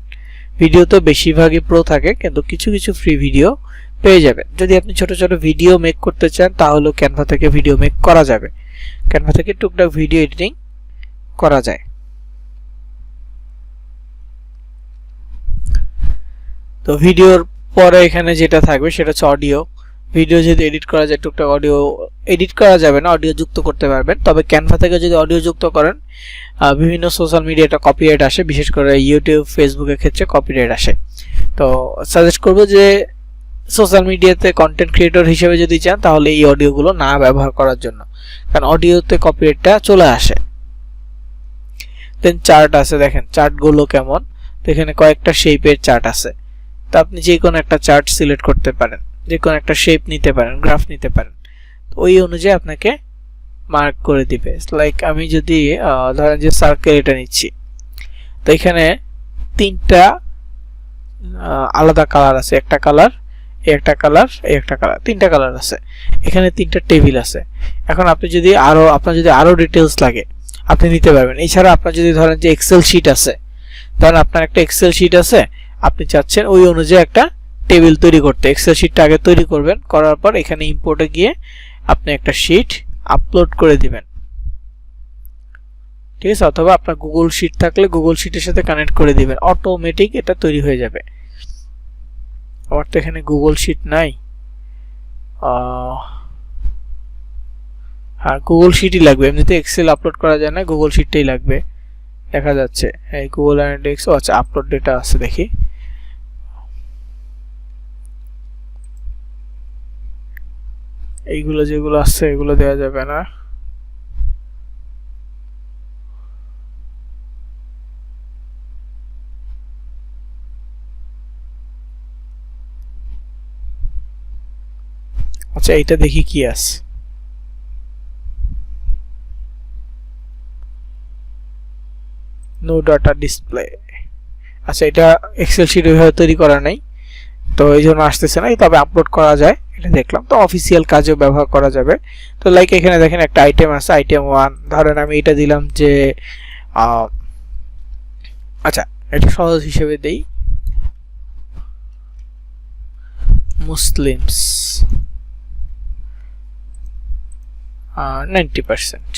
ভিডিও তো বেশিরভাগই প্রো থাকে, কিন্তু কিছু কিছু ফ্রি ভিডিও পেয়ে যাবেন। যদি আপনি ছোট ছোট ভিডিও মেক করতে চান তাহলে ক্যানভা থেকে ভিডিও মেক করা যাবে, ক্যানভা থেকে টুকটাক ভিডিও এডিটিং করা যায়। তো ভিডিওর পরে এখানে যেটা থাকবে সেটা হচ্ছে অডিও। ভিডিও যদি এডিট করা যায়, টুকটাক অডিও এডিট করা যাবে না, অডিও যুক্ত করতে পারবেন। তবে ক্যানভা থেকে যদি অডিও যুক্ত করেন বিভিন্ন সোশ্যাল মিডিয়াটা কপিরাইট আসে, বিশেষ করে ইউটিউব ফেসবুকের ক্ষেত্রে কপিরাইট আসে। তো সাজেস্ট করব যে সোশ্যাল মিডিয়াতে কন্টেন্ট ক্রিয়েটর হিসেবে যদি চান তাহলে এই অডিওগুলো না ব্যবহার করার জন্য, কারণ অডিওতে কপিরাইটটা চলে আসে। দেন চার্ট আছে, দেখেন চার্টগুলো কেমন। তো এখানে কয়েকটা শেপের চার্ট আছে, তো আপনি যে কোনো একটা চার্ট সিলেক্ট করতে পারেন, যে কোনো একটা শেপ নিতে পারেন, গ্রাফ নিতে পারেন। তো ওই অনুযায়ী আপনাকে মার্ক করে দিবে। লাইক আমি যদি ধরেন যে সার্কেল এটা নিচ্ছি, তো এখানে তিনটা আলাদা কালার আছে, একটা কালার, একটা কালার, একটা কালার, তিনটা কালার আছে। এখানে তিনটা টেবিল আছে। এখন আপনি যদি আপনার যদি আরো ডিটেইলস লাগে আপনি নিতে পারবেন। এছাড়া আপনার যদি ধরেন যে এক্সেল শিট আছে, ধরেন আপনার একটা এক্সেল শিট আছে, আপনি চাচ্ছেন ওই অনুযায়ী একটা টেবিল তৈরি করতে, এক্সেল শিটটা আগে তৈরি করবেন, করার পর এখানে ইম্পোর্টে গিয়ে আপনি একটা শিট আপলোড করে দিবেন, ঠিক আছে। অথবা আপনার গুগল শিট থাকলে গুগল শিটের সাথে কানেক্ট করে দিবেন, অটোমেটিক এটা তৈরি হয়ে যাবে। আমার তো এখানে গুগল শিট নাই, হ্যাঁ গুগল শিটই লাগবে, এমনিতে এক্সেল আপলোড করা যায় না, গুগল শিটটাই লাগবে। দেখা যাচ্ছে এই গুগল অ্যানালিটিক্স, আচ্ছা আপলোড ডেটা আছে, দেখি এইগুলো যেগুলো আছে এগুলো দেওয়া যাবে না। আচ্ছা এইটা দেখি কি আছে। নো ডাটা ডিসপ্লে, আচ্ছা এটা এক্সেল শিট ওইভাবে তৈরি করা নাই, তো এই জন্য আসতেছে না। তবে আপলোড করা যায়, এটা দেখলাম। তো অফিসিয়াল কাজেও ব্যবহার করা যাবে। তো লাইক এখানে দেখেন একটা আইটেম আছে, আইটেম 1, ধরেন আমি এটা দিলাম যে আচ্ছা এটা সহজ হিসেবে দেই, মুসলিমস 90%,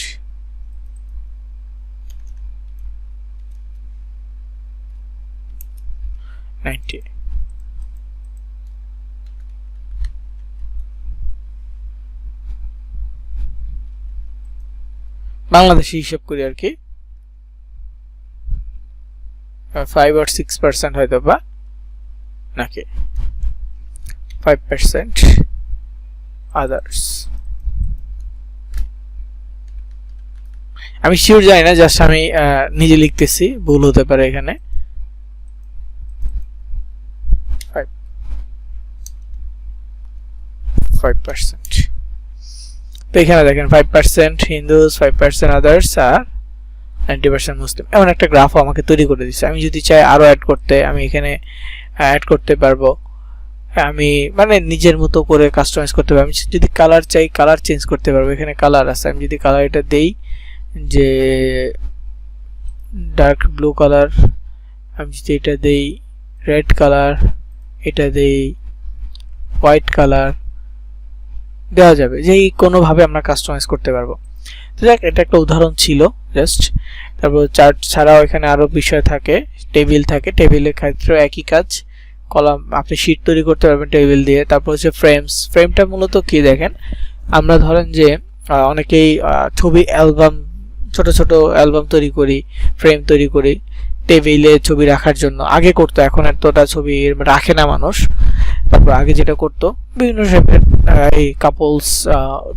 বাংলাদেশি হিসাব করি আর কি, 5 or 6% হয়তো বা, নাকি 5% আদার্স। আমি শিওর জানি না, জাস্ট আমি নিজে লিখতেছি, ভুল হতে পারে এখানে। 5%, তো এখানে দেখেন 5% হিন্দুস, 5% আদার্স আর 90% মুসলিম। এমন একটা গ্রাফও আমাকে তৈরি করে দিচ্ছে। আমি যদি চাই আরো অ্যাড করতে, আমি এখানে অ্যাড করতে পারবো, আমি মানে নিজের মতো করে কাস্টমাইজ করতে পারবো। আমি যদি কালার চাই কালার চেঞ্জ করতে পারবো, এখানে কালার আছে। আমি যদি কালার এটা দেই যে ডার্ক ব্লু কালার, আমি যদি এটা দেই রেড কালার, এটা দেই হোয়াইট কালার, দেওয়া যাবে, যে কোনোভাবে আমরা কাস্টমাইজ করতে পারবো। তো যাক, এটা একটা উদাহরণ ছিল জাস্ট। তারপর চার্ট ছাড়াও এখানে আরো বিষয় থাকে, টেবিল থাকে, টেবিলের ক্ষেত্রে একই কাজ, কলাম আপনি শীট তৈরি করতে পারবেন টেবিল দিয়ে। তারপর হচ্ছে ফ্রেমস, ফ্রেমটা মূলত কি দেখেন, আমরা ধরেন যে অনেকেই ছবি অ্যালবাম, ছোট ছোট অ্যালবাম তৈরি করি, ফ্রেম তৈরি করি টেবিলে ছবি রাখার জন্য। আগে করতো, এখন এতটা ছবি রাখে না মানুষ। তারপর আগে যেটা করতো, বিভিন্ন শেপের এই কাপলস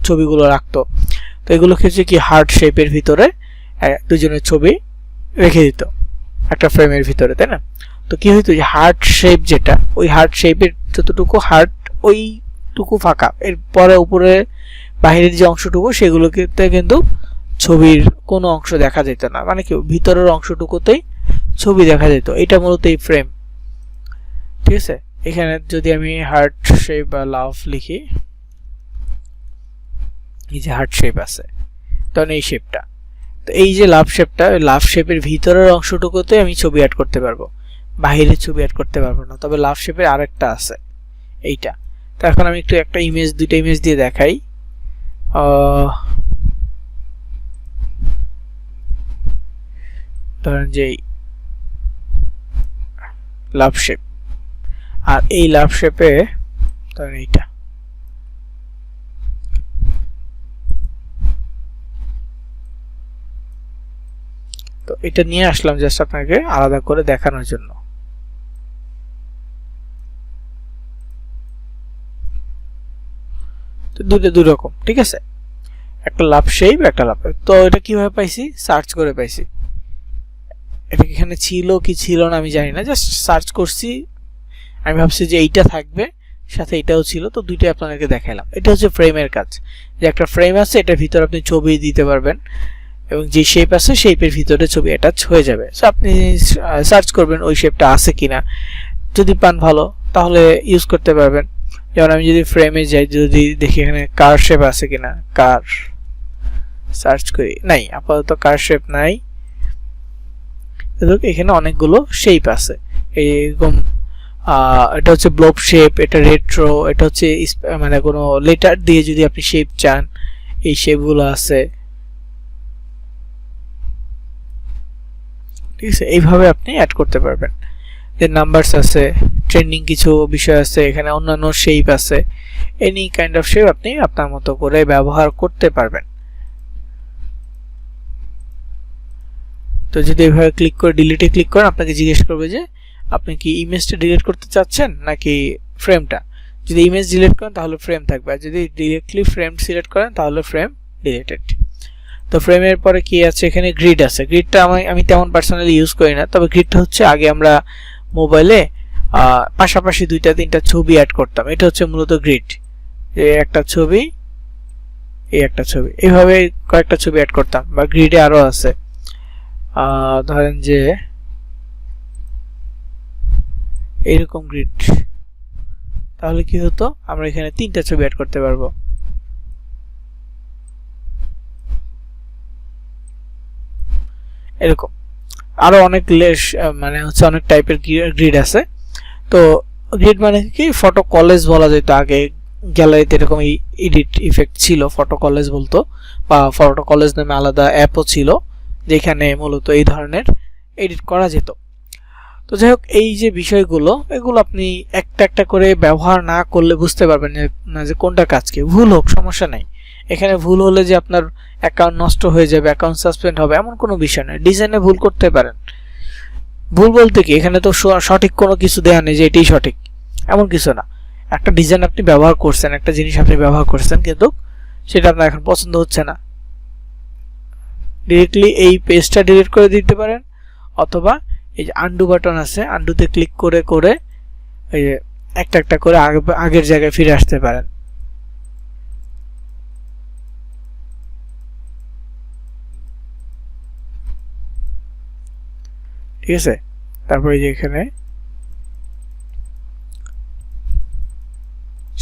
ছবিগুলো রাখতো। তো এগুলো ক্ষেত্রে কি হার্ট শেপের ভিতরে দুজনের ছবি রেখে দিত একটা ফ্রেমের ভিতরে, তাই না? তো কি হইতো, যে হার্ট শেপ যেটা, ওই হার্ট শেপের যতটুকু হার্ট ওইটুকু ফাঁকা, এরপরে উপরে বাহিরের যে অংশটুকু সেগুলোকে কিন্তু ছবির কোনো অংশ দেখা যেত না, মানে কি ভিতরের অংশটুকুতেই ছবি দেখা যেত। এটা মূলত এই ফ্রেম, ঠিক আছে। এখানে যদি আমি হার্ট শেপ বা লাভ লিখি, এই যে হার্ট শেপ আছে, তখন এই শেপটা, তো এই যে লাভ শেপটা, লাভ শেপের ভিতরের অংশটুকুতে আমি ছবি অ্যাড করতে পারবো। বাইরে ছবি অ্যাড করতে পারবো না, তবে লাভ শেপের আরেকটা আছে এইটা। তো এখন আমি একটু একটা ইমেজ, দুইটা ইমেজ দিয়ে দেখাই। ধরেন যে লাভ শেপ, আর এই লাভ শেপে ধরেন এইটা, তো এটা নিয়ে আসলাম জাস্ট আপনাকে আলাদা করে দেখানোর জন্য। তো দুই রকম, ঠিক আছে, একটা লাভ শেপ, একটা লাভ। তো এটা কিভাবে পাইছি? সার্চ করে পাইছি। এটা এখানে ছিল কি ছিল না আমি জানি না, জাস্ট সার্চ করছি, আমি ভাবছি যে এইটা থাকবে, সাথে এটাও ছিল, তো দুইটাই আপনাদেরকে দেখাইলাম। এটা হচ্ছে ফ্রেমের কাজ, যে একটা ফ্রেম আছে, এটার ভিতরে আপনি ছবি দিতে পারবেন এবং যে শেপ আছে শেপের ভিতরে ছবি অ্যাটাচ হয়ে যাবে। সো আপনি সার্চ করবেন ওই শেপটা আছে কিনা, যদি পান ভালো তাহলে ইউজ করতে পারবেন। যেমন আমি যদি ফ্রেমে যাই, যদি দেখি এখানে কার শেপ আছে কিনা, কার সার্চ করি, নাই, আপাতত কার শেপ নাই। এখানে অনেকগুলো শেপ আছে, এইরকম এটা হচ্ছে ব্লব শেপ, এটা রেট্রো, এটা হচ্ছে মানে কোনো লেটার দিয়ে যদি আপনি শেপ চান, এই শেপগুলো আছে, ঠিক আছে। এইভাবে আপনি অ্যাড করতে পারবেন। যে নাম্বারস আছে, ট্রেন্ডিং কিছু বিষয় আছে, এখানে অন্যান্য শেপ আছে, এনি কাইন্ড অফ শেপ আপনি আপনার মতো করে ব্যবহার করতে পারবেন। তো যদি এভাবে ক্লিক করে ডিলিটে ক্লিক করেন, আপনাকে জিজ্ঞেস করবে যে আপনি কি ইমেজটা ডিলিট করতে চাচ্ছেন নাকি ফ্রেমটা। যদি ইমেজ ডিলিট করেন তাহলে ফ্রেম থাকবে, আর যদি ডিরেক্টলি ফ্রেম সিলেক্ট করেন তাহলে ফ্রেম ডিলিটেড। তো ফ্রেমের পরে কি আছে, এখানে গ্রিড আছে। গ্রিডটা আমি তেমন পার্সোনালি ইউজ করি না, তবে গ্রিডটা হচ্ছে আগে আমরা মোবাইলে পাশাপাশি দুইটা তিনটা ছবি অ্যাড করতাম, এটা হচ্ছে মূলত গ্রিড। এই একটা ছবি, এই একটা ছবি, এইভাবে কয়েকটা ছবি অ্যাড করতাম। বা গ্রিডে আরো আছে, ধরেন যে এইরকম গ্রিড, তাহলে কি হতো, আমরা এখানে তিনটা ছবি অ্যাড করতে পারবো। এরকম আরো অনেক মানে হচ্ছে অনেক টাইপের গ্রিড আছে। তো গ্রিড মানে কি, ফটো কলেজ বলা যেত আগে, গ্যালারিতে এরকম এডিট ইফেক্ট ছিল, ফটো কলেজ বলতো, বা ফটো কলেজ নামে আলাদা অ্যাপও ছিল যেখানে মূলত এই ধরনের এডিট করা যেত। তো যাই হোক, এই যে বিষয়গুলো, এগুলো আপনি একটা একটা করে ব্যবহার না করলে বুঝতে পারবেন না যে কোনটা কাজকে। ভুল হোক সমস্যা নাই, এখানে ভুল হলে যে আপনার অ্যাকাউন্ট নষ্ট হয়ে যাবে, অ্যাকাউন্ট সাসপেন্ড হবে এমন কোনো বিষয় নয়। ডিজাইনে ভুল করতে পারেন, ভুল বলতে কি, এখানে তো সঠিক কোনো কিছু দেয়া নেই যে এটাই সঠিক, এমন কিছু না। একটা ডিজাইন আপনি ব্যবহার করছেন, একটা জিনিস আপনি ব্যবহার করছেন, কিন্তু সেটা আপনার এখন পছন্দ হচ্ছে না, ডিরেক্টলি এই পেজটা ডিলিট করে দিতে পারেন, অথবা এই যে আন্ডু বাটন আছে, আন্ডুতে ক্লিক করে করে এই যে একটা একটা করে আগের জায়গায় ফিরে আসতে পারেন। ঠিক আছে, তারপরে যে এখানে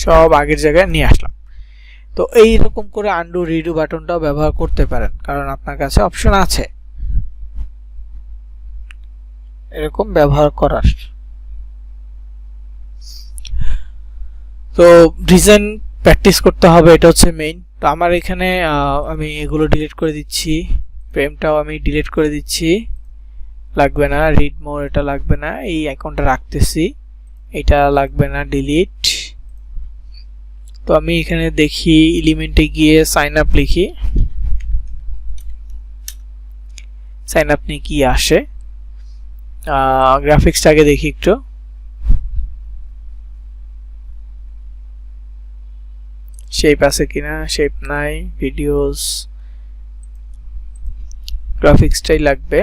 সব আগের জায়গায় নিয়ে আসলাম। তো এই রকম করে আন্ডু রিডু বাটনটাও ব্যবহার করতে পারেন, কারণ আপনার কাছে অপশন আছে এরকম ব্যবহার করার। তো ডিজাইন প্র্যাকটিস করতে হবে, এটা হচ্ছে মেইন। তো আমার এখানে আমি এগুলো ডিলিট করে দিচ্ছি, ফ্রেমটাও আমি ডিলিট করে দিচ্ছি, লাগবে না। রিড মোর এটা লাগবে না, এই আইকনটা রাখতেছি, এটা লাগবে না, ডিলিট। তো আমি এখানে দেখি এলিমেন্টে গিয়ে সাইন আপ লিখি, সাইন আপ নিয়ে কি আসে। গ্রাফিক্সটাকে দেখি একটু, শেপ আছে কিনা, শেপ নাই, ভিডিওস, গ্রাফিক্সটাই লাগবে,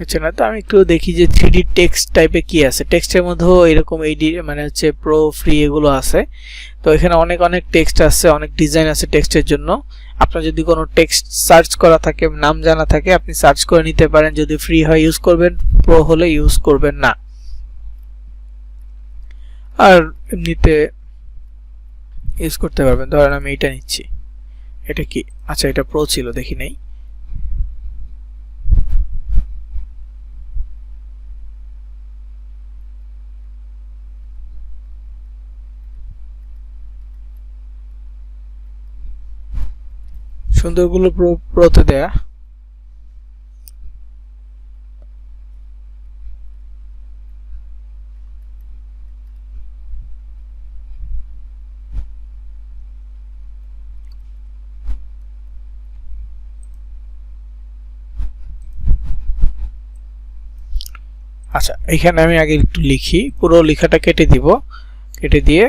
আচ্ছা না। তো আমি একটু দেখি যে 3D টেক্সট টাইপে কি আছে। টেক্সটের মধ্যেও এরকম মানে হচ্ছে প্রো ফ্রি এগুলো আছে। তো এখানে অনেক অনেক টেক্সট আছে, অনেক ডিজাইন আছে টেক্সটের জন্য। আপনার যদি কোনো টেক্সট সার্চ করা থাকে, নাম জানা থাকে, আপনি সার্চ করে নিতে পারেন। যদি ফ্রি হয় ইউজ করবেন, প্রো হলে ইউজ করবেন না। আর এমনিতে ইউজ করতে পারবেন। ধরেন আমি এটা নিচ্ছি, এটা কি, আচ্ছা এটা প্রো ছিল, দেখি নেই। সুন্দরগুলো প্রোতে দেয়া। আচ্ছা, এখানে আমি আগে একটু লিখি, পুরো লেখাটা কেটে দিব, কেটে দিয়ে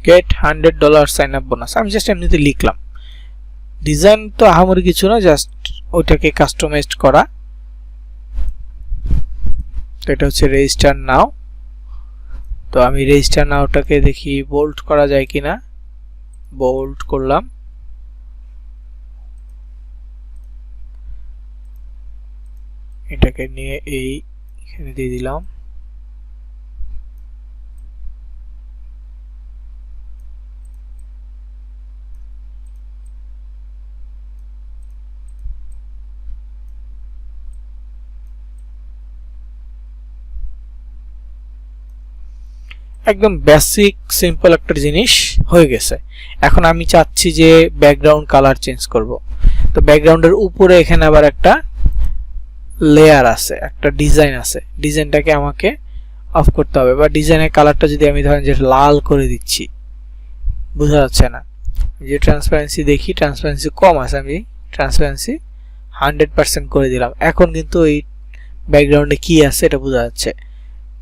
গেট $100 সাইন আপ বোনাস আমি জাস্ট এমনিতে লিখলাম। ডিজাইন তো আহামরি কিছু না, জাস্ট ওইটাকে কাস্টমাইজড করা। তো এটা হচ্ছে রেজিস্টার নাও। তো আমি রেজিস্টার নাওটাকে দেখি বোল্ড করা যায় কিনা। বোল্ড করলাম। এটাকে নিয়ে এখানে দিয়ে দিলাম। একদম বেসিক সিম্পল একটা জিনিস হয়ে গেছে। এখন আমি চাচ্ছি যে ব্যাকগ্রাউন্ড কালার চেঞ্জ করব। তো ব্যাকগ্রাউন্ডের উপরে এখানে আবার একটা লেয়ার আছে, একটা ডিজাইন আছে। ডিজাইনটাকে আমাকে অফ করতে হবে, বা ডিজাইনের কালারটা যদি আমি ধরেন যে লাল করে দিচ্ছি, বোঝা যাচ্ছে না। যে ট্রান্সপারেন্সি দেখি, ট্রান্সপারেন্সি কম আছে, আমি ট্রান্সপারেন্সি 100% করে দিলাম। এখন কিন্তু এই ব্যাকগ্রাউন্ডে কি আছে এটা বোঝা যাচ্ছে।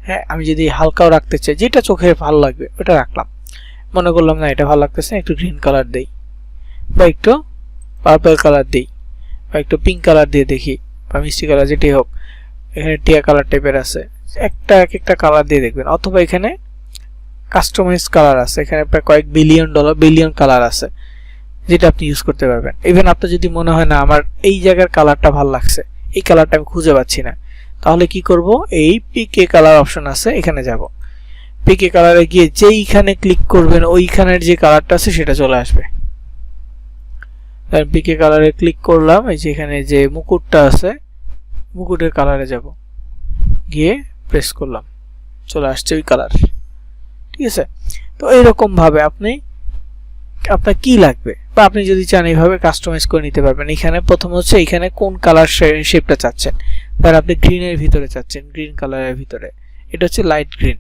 হ্যাঁ, আমি যদি হালকাও রাখতে চাই, যেটা চোখে ভালো লাগবে ওটা রাখলাম। মনে করলাম না এটা ভালো লাগতেছে, একটু গ্রিন কালার দেই, বা একটু পার্পল কালার দেই, বা একটু পিঙ্ক কালার দিয়ে দেখি, বা মিষ্টি কালার, যেটাই হোক। এখানে টিয়া কালার টাইপের আছে, একটা এক একটা কালার দিয়ে দেখবেন। অথবা এখানে কাস্টমাইজ কালার আছে, এখানে প্রায় কয়েক বিলিয়ন কালার আছে, যেটা আপনি ইউজ করতে পারবেন। ইভেন আপনার যদি মনে হয় না আমার এই জায়গার কালারটা ভালো লাগছে, এই কালারটা আমি খুঁজে পাচ্ছি না, তাহলে কি করব, এই পিকে কালার অপশন আছে, এখানে যাব। পিকে কালারে গিয়ে যেইখানে ক্লিক করবেন ওইখানের যে কালারটা আছে সেটা চলে আসবে। পিকে কালারে ক্লিক করলাম, এই যে এখানে যে মুকুটটা আছে, মুকুটের কালারে যাব, গিয়ে প্রেস করলাম, চলে আসছে ওই কালার। ঠিক আছে? তো এইরকম ভাবে আপনি আপনার কি লাগবে, বা আপনি যদি চান এইভাবে কাস্টমাইজ করে নিতে পারবেন। এখানে প্রথম হচ্ছে এখানে কোন কালার শেপটা চাচ্ছেন। ধর আপনি গ্রিনের ভিতরে চাচ্ছেন, গ্রিন কালারের ভিতরে, এটা হচ্ছে লাইট গ্রিন।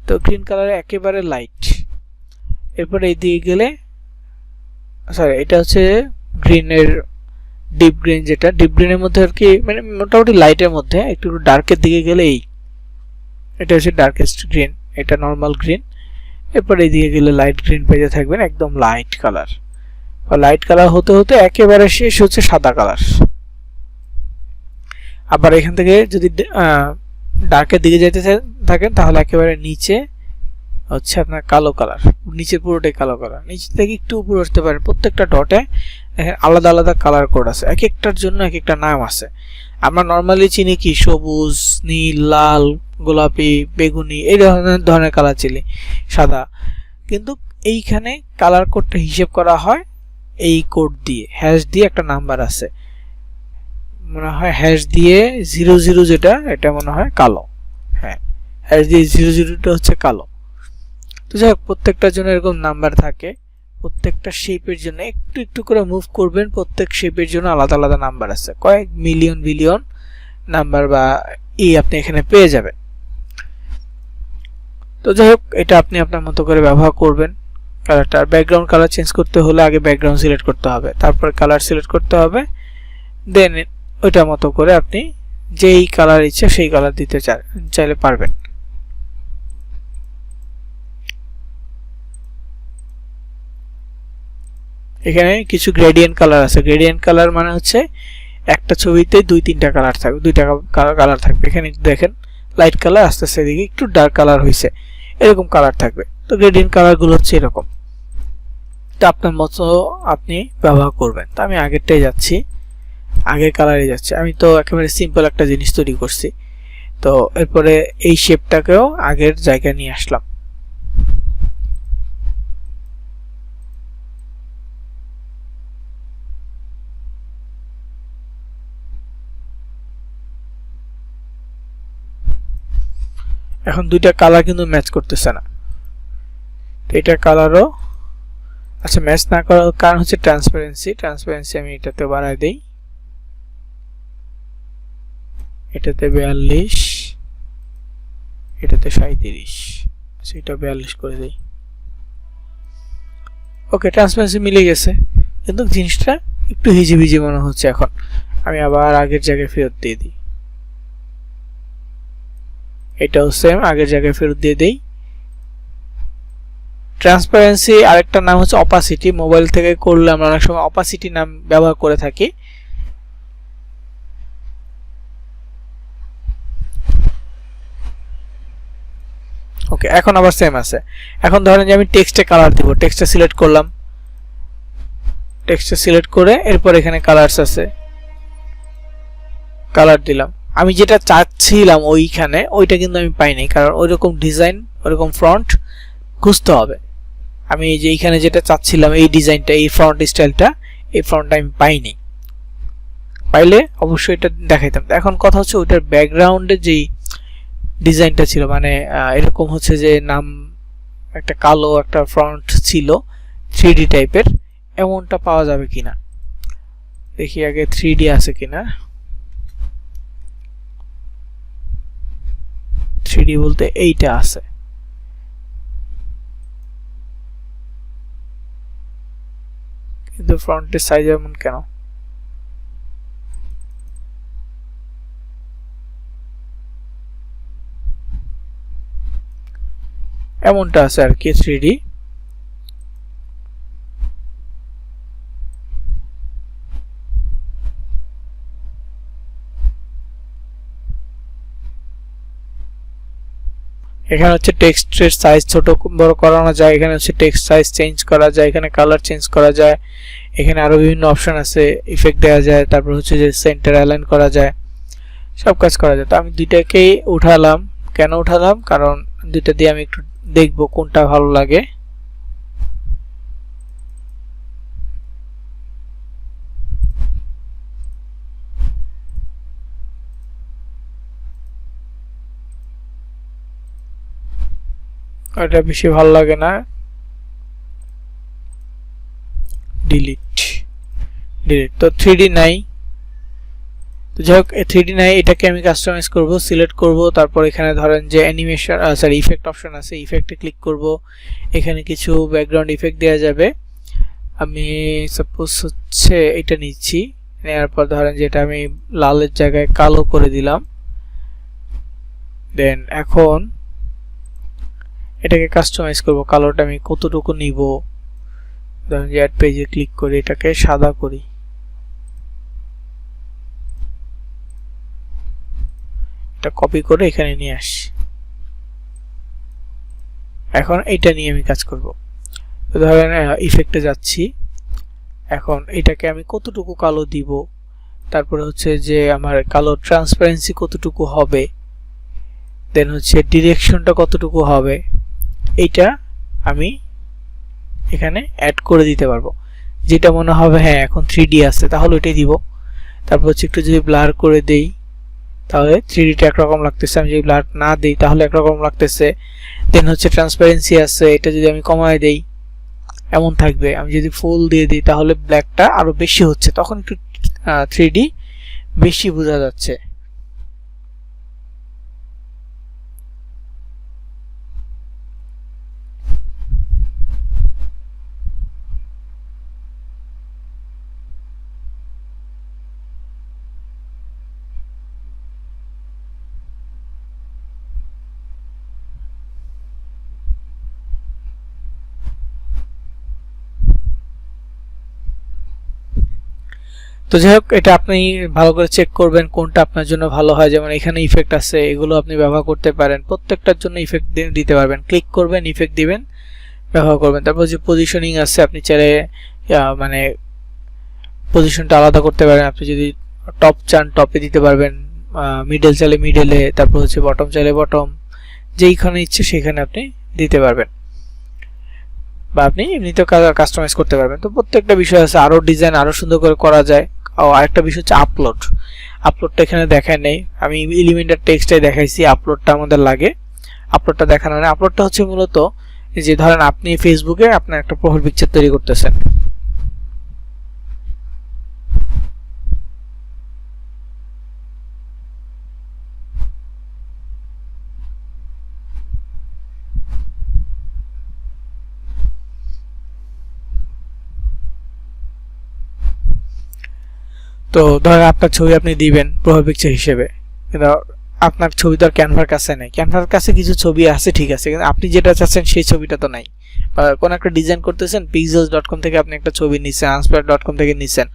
তো গ্রিন কালারে একেবারে লাইট। এরপরে এই দিকে গেলে, সরি, এটা হচ্ছে গ্রিনের ডিপ গ্রিন, যেটা ডিপ গ্রিনের মধ্যে আর কি, মানে মোটামুটি লাইটের মধ্যে। একটু ডার্কের দিকে গেলে এটা হচ্ছে ডার্কেস্ট গ্রিন, এটা নর্মাল গ্রিন। এরপর এই দিকে গেলে লাইট গ্রিন পেজে থাকবেন, একদম লাইট কালার। লাইট কালার হতে হতে একেবারে শেষ হচ্ছে সাদা কালার। আবার এখান থেকে যদি ডার্কের দিকে যেতে থাকেন, তাহলে একেবারে নিচে হচ্ছে আপনার কালো কালার, নিচের পুরোটাই কালো কালার। নিচে থেকে একটু উপরে উঠতে পারেন, প্রত্যেকটা ডটে আলাদা আলাদা কালার কোড আছে, এক একটার জন্য এক একটা নাম আছে। আমরা নর্মালি চিনি কি সবুজ, নীল, লাল, গোলাপি, বেগুনি, এই ধরনের কালার চিনি, সাদা। কিন্তু এইখানে কালার কোডটা হিসেব করা হয় এই কোড দিয়ে, হ্যাশ দিয়ে একটা নাম্বার আছে, মনে হয় হ্যাশ দিয়ে 00, যেটা এটা মনে হয় কালো। হ্যাঁ, হ্যাশ দিয়ে 00টা হচ্ছে কালো। তো যাই হোক, প্রত্যেকটার জন্য এরকম নাম্বার থাকে। প্রত্যেকটা শেপের জন্য একটু একটু করে মুভ করবেন, প্রত্যেক শেপের জন্য আলাদা আলাদা নাম্বার আছে, কয়েক মিলিয়ন বিলিয়ন নাম্বার বা আপনি এখানে পেয়ে যাবেন। তো যাই হোক, এটা আপনি আপনার মতো করে ব্যবহার করবেন। কালারটার ব্যাকগ্রাউন্ড কালার চেঞ্জ করতে হলে আগে ব্যাকগ্রাউন্ড সিলেক্ট করতে হবে, তারপর কালার সিলেক্ট করতে হবে, দেন ওইটার মতো করে আপনি যেই কালার ইচ্ছা সেই কালার দিতে চাইলে পারবেন। এখানে কিছু গ্রেডিয়েন্ট কালার আছে। গ্রেডিয়েন্ট কালার মানে হচ্ছে একটা ছবিতে 2-3টা কালার থাকবে, 2টা কালার থাকবে। এখানে দেখেন লাইট কালার, আস্তে আস্তে এদিকে একটু ডার্ক কালার হয়েছে, এরকম কালার থাকবে। তো গ্রেডিয়েন্ট কালারগুলো হচ্ছে এরকম। তো আপনার মতো আপনি ব্যবহার করবেন। তো আমি আগেরটাই যাচ্ছি, আগের কালারে যাচ্ছে। আমি তো একেবারে সিম্পল একটা জিনিস তৈরি করছি। তো এরপরে এই শেপটাকেও আগের জায়গায় নিয়ে আসলাম। এখন দুইটা কালার কিন্তু ম্যাচ করতেছে না, তো এটা কালারও আচ্ছা ম্যাচ না করার কারণ হচ্ছে ট্রান্সপারেন্সি আমি এটাতে বাড়াই দেই, এটাতে 42, এটাতে 37, আচ্ছা এটা 42 করে দেই। ওকে, ট্রান্সপারেন্সি মিলে গেছে, কিন্তু জিনিসটা একটু হিজিবিজি মনে হচ্ছে। এখন আমি আবার আগের জায়গায় ফেরত দিয়ে দিই, এটাও সেম আগের জায়গায় ফেরত দিয়ে দেই। ট্রান্সপারেন্সি আরেকটা নাম হচ্ছে অপাসিটি, মোবাইল থেকে করলে আমরা অনেক সময় অপাসিটি নাম ব্যবহার করে থাকি। ওকে, এখন আবার সেম আছে। এখন ধরেন যে আমি টেক্সটে কালার দিব, টেক্সটে সিলেক্ট করলাম, টেক্সটে সিলেক্ট করে এরপর এখানে কালারস আছে, কালার দিলাম। আমি যেটা চাচ্ছিলাম ওইখানে ওইটা কিন্তু আমি পাইনি, কারণ ওইরকম ডিজাইন ওইরকম ফ্রন্ট খুঁজতে হবে। আমি এই যে এইখানে যেটা চাচ্ছিলাম এই ডিজাইনটা, এই ফ্রন্ট স্টাইলটা, এই ফ্রন্টটা আমি পাইনি, পাইলে অবশ্যই এটা দেখাইতাম। এখন কথা হচ্ছে ওইটার ব্যাকগ্রাউন্ডে যেই ডিজাইনটা ছিল, মানে এরকম হচ্ছে যে নাম একটা কালো একটা ফ্রন্ট ছিল 3D টাইপের, এমনটা পাওয়া যাবে কিনা দেখি আগে, 3D আছে কিনা। 3D বলতে এইটা আছে, কিন্তু ফ্রন্টের সাইজ এমন কেন? এমনটা আছে আর কি 3D। এখানে হচ্ছে টেক্সটের সাইজ ছোট বড় করানো যায়, এখানে হচ্ছে টেক্সট সাইজ চেঞ্জ করা যায়, এখানে কালার চেঞ্জ করা যায়, এখানে আরো বিভিন্ন অপশন আছে, ইফেক্ট দেওয়া যায়, তারপর হচ্ছে যে সেন্টার অ্যালাইন করা যায়, সব কাজ করা যায়। তো আমি দুইটাকেই উঠালাম। কেন উঠালাম? কারণ দুইটা দিয়ে আমি একটু দেখবো কোনটা ভালো লাগে। এটা বেশি ভালো লাগে না, ডিলিট। তো 3D নাই, তো যাই হোক 3D নাই, এটাকে আমি কাস্টমাইজ করব, সিলেক্ট করব, তারপর এখানে ধরেন যে অ্যানিমেশন সরি ইফেক্ট অপশন আছে, ইফেক্টে ক্লিক করব, এখানে কিছু ব্যাকগ্রাউন্ড ইফেক্ট দেওয়া যাবে। আমি সাপোজ হচ্ছে এটা নিচ্ছি, নেওয়ার পর ধরেন যেটা আমি লালের জায়গায় কালো করে দিলাম। দেন এখন এটাকে কাস্টমাইজ করব, কালোটা আমি কতটুকু নিব, ধরেন যে অ্যাড পেজে ক্লিক করে এটাকে সাদা করি, এটা কপি করে এখানে নিয়ে আসি। এখন এটা নিয়ে আমি কাজ করব। তো ধরেন ইফেক্টে যাচ্ছি, এখন এটাকে আমি কতটুকু কালো দিব, তারপরে হচ্ছে যে আমার কালো ট্রান্সপারেন্সি কতটুকু হবে, দেন হচ্ছে ডিরেকশনটা কতটুকু হবে, এইটা আমি এখানে অ্যাড করে দিতে পারবো। যেটা মনে হবে হ্যাঁ এখন 3D আছে তাহলে ওইটাই দিব। তারপর হচ্ছে একটু যদি ব্লার করে দেই তাহলে 3Dটা একরকম লাগতেছে, আমি যদি ব্লার না দিই তাহলে একরকম লাগতেছে। দেন হচ্ছে ট্রান্সপারেন্সি আছে, এটা যদি আমি কমায় দেই এমন থাকবে, আমি যদি ফুল দিয়ে দিই তাহলে ব্ল্যাকটা আরো বেশি হচ্ছে, তখন একটু 3D বেশি বোঝা যাচ্ছে। তো যাই হোক এটা আপনি ভালো করে চেক করবেন কোনটা আপনার জন্য ভালো হয়। যেমন এখানে ইফেক্ট আছে, এগুলো আপনি ব্যবহার করতে পারেন, প্রত্যেকটার জন্য ইফেক্ট দিতে পারবেন। ক্লিক করবেন, ইফেক্ট দিবেন, ব্যবহার করবেন। তারপর যে পজিশনিং আছে, আপনি চাইলে মানে পজিশনটা আলাদা করতে পারেন। আপনি যদি টপ চান টপে দিতে পারবেন, মিডল চাইলে মিডলে, তারপর হচ্ছে বটম চাইলে বটম, যেইখানে ইচ্ছে সেখানে আপনি দিতে পারবেন, বা আপনি এমনিতেও কাস্টমাইজ করতে পারবেন। তো প্রত্যেকটা বিষয় আছে, আরো ডিজাইন আরো সুন্দর করে করা যায়। আরেকটা বিষয় হচ্ছে আপলোডটা এখানে দেখায় নেই, আমি এলিমেন্টার টেক্সটাই দেখাইছি, আপলোডটা আমাদের লাগে। আপলোডটা দেখানো হয় না। আপলোডটা হচ্ছে মূলত যে ধরেন আপনি ফেসবুকে আপনার একটা প্রোফাইল পিকচার তৈরি করতেছেন, তো ধরেন আপনার ছবি আপনি দিবেন প্রোফাইল পিকচার হিসেবে, কিন্তু আপনার ছবি তো আর ক্যানভার কাছে নেই। ক্যানভার কাছে কিছু ছবি আছে ঠিক আছে, কিন্তু আপনি যেটা চাচ্ছেন সেই ছবিটা তো নাই। বা কোন একটা ডিজাইন করতেছেন, pixels.com থেকে আপনি একটা ছবি নিছেন, unsplash.com থেকে নিছেন,